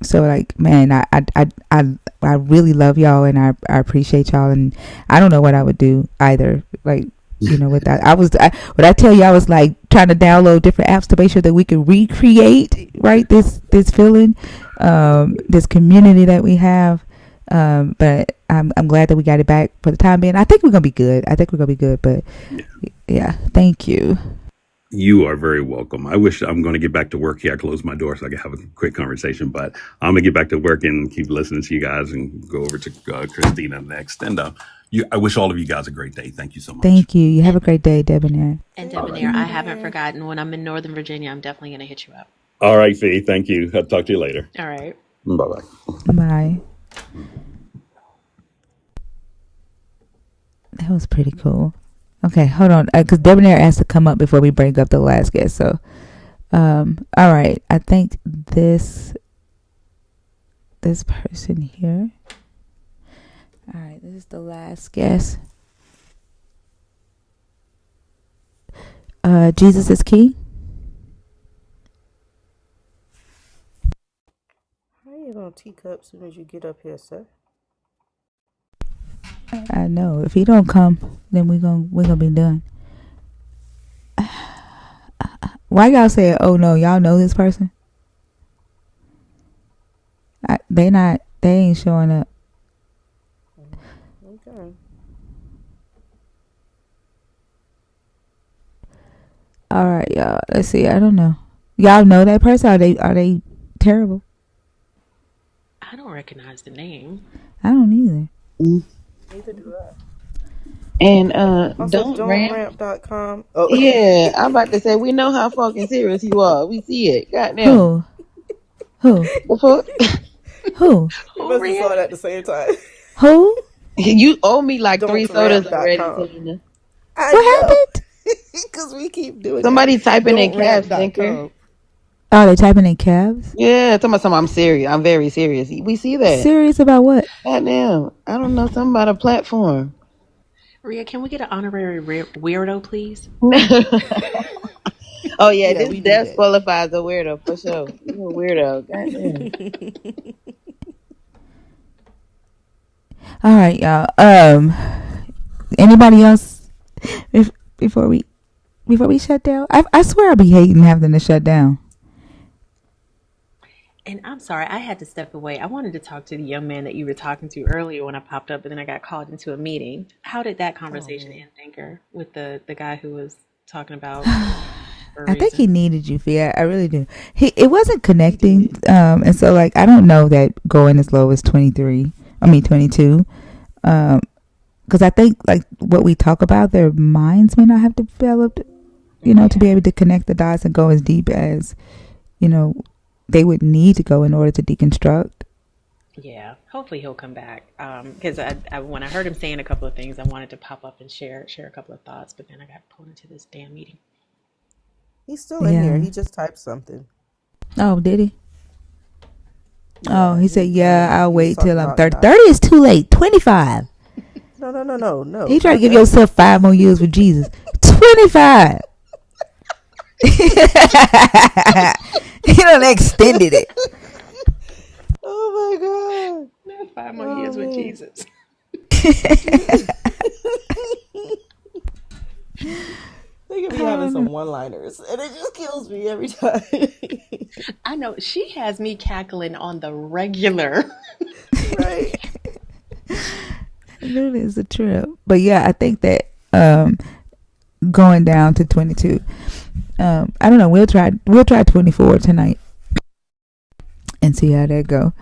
so like, man, I really love y'all, and I appreciate y'all, and I don't know what I would do either, like with that. What I tell you, I was like trying to download different apps to make sure that we could recreate right this feeling, this community that we have. But I'm glad that we got it back for the time being. I think we're gonna be good. But yeah, thank you. You are very welcome. I wish I'm going to get back to work here. I close my door so I can have a quick conversation, but I'm going to get back to work and keep listening to you guys and go over to Christina next. And I wish all of you guys a great day. Thank you so much. Thank you. You have a great day, Debonair. And Thank All right. Debonair, you, I haven't Debonair. forgotten. When I'm in Northern Virginia, I'm definitely going to hit you up. All right, Fee. Thank you. I'll talk to you later. All right. Bye bye. Bye. That was pretty cool. Okay, hold on, because Debonair asked to come up before we bring up the last guest. So, all right, I think this person here. All right, this is the last guest. Jesus is key. How are you gonna teacup as soon as you get up here, sir? I know if he don't come, then we're gonna be done. Why y'all say, oh no, y'all know this person? They ain't showing up. Okay. All right, y'all. Let's see. I don't know. Y'all know that person? Are they terrible? I don't recognize the name. I don't either. Neither do I. And Also, don't ramp. don'tramp.com. Oh, Yeah, I'm about to say we know how fucking serious you are. We see it. Goddamn. Who? Who? The fuck? Who? we Oh, must have saw Rhea? it at the same time. Who? You owe me like 3 sodas already, Don'tramp.com. Selena. I What know. happened? Because we keep doing that. Somebody typing in calf stinker. Don'tramp.com. Oh, they typing in cabs? Yeah, talking about something. I'm serious. I'm very serious. We see that. Serious about what? Goddamn. I don't know. Something about a platform. Rhea, can we get an honorary weirdo, please? Oh yeah, Yeah, this we need does that. qualify as a weirdo for sure. You a weirdo. Goddamn. All right, y'all. Anybody else? If, before we shut down, I swear I be hating having to shut down. And I'm sorry, I had to step away. I wanted to talk to the young man that you were talking to earlier when I popped up, but then I got called into a meeting. How did that conversation end, Thinker, with the guy who was talking about for a I think he reason? needed you, Fia. I really do. It wasn't connecting, and so like I don't know that going as low as 22. Because I think like what we talk about, their minds may not have developed, to be able to connect the dots and go as deep as, they would need to go in order to deconstruct. Yeah, hopefully he'll come back. Because when I heard him saying a couple of things, I wanted to pop up and share a couple of thoughts, but then I got pulled into this damn meeting. He's still in here. Yeah. He just typed something. Oh, did he? Yeah, Oh, he said, "Yeah, I'll he was wait talking till I'm about 30. not. 30 is too late. 25. No. He tried to Not give that. yourself 5 more years with Jesus. 25. He done extended it. Oh Not 5 more my years god. with Oh man. Jesus. They could be having some one-liners, and it just kills me every time. I know she has me cackling on the regular. Right. It is a trip. But yeah, I think that going down to 22. I don't know. We'll try 24 tonight and see how that go.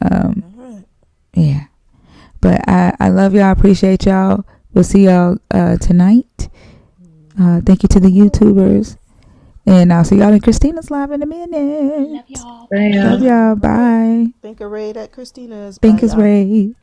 Right. Yeah. But I love y'all. Appreciate y'all. We'll see y'all tonight. Thank you to the YouTubers. And I'll see y'all in Christina's live in a minute. Love y'all. Bye, y'all. Love y'all. Bye. Think of Raid at Christina's. Bye, Think is y'all. Ray.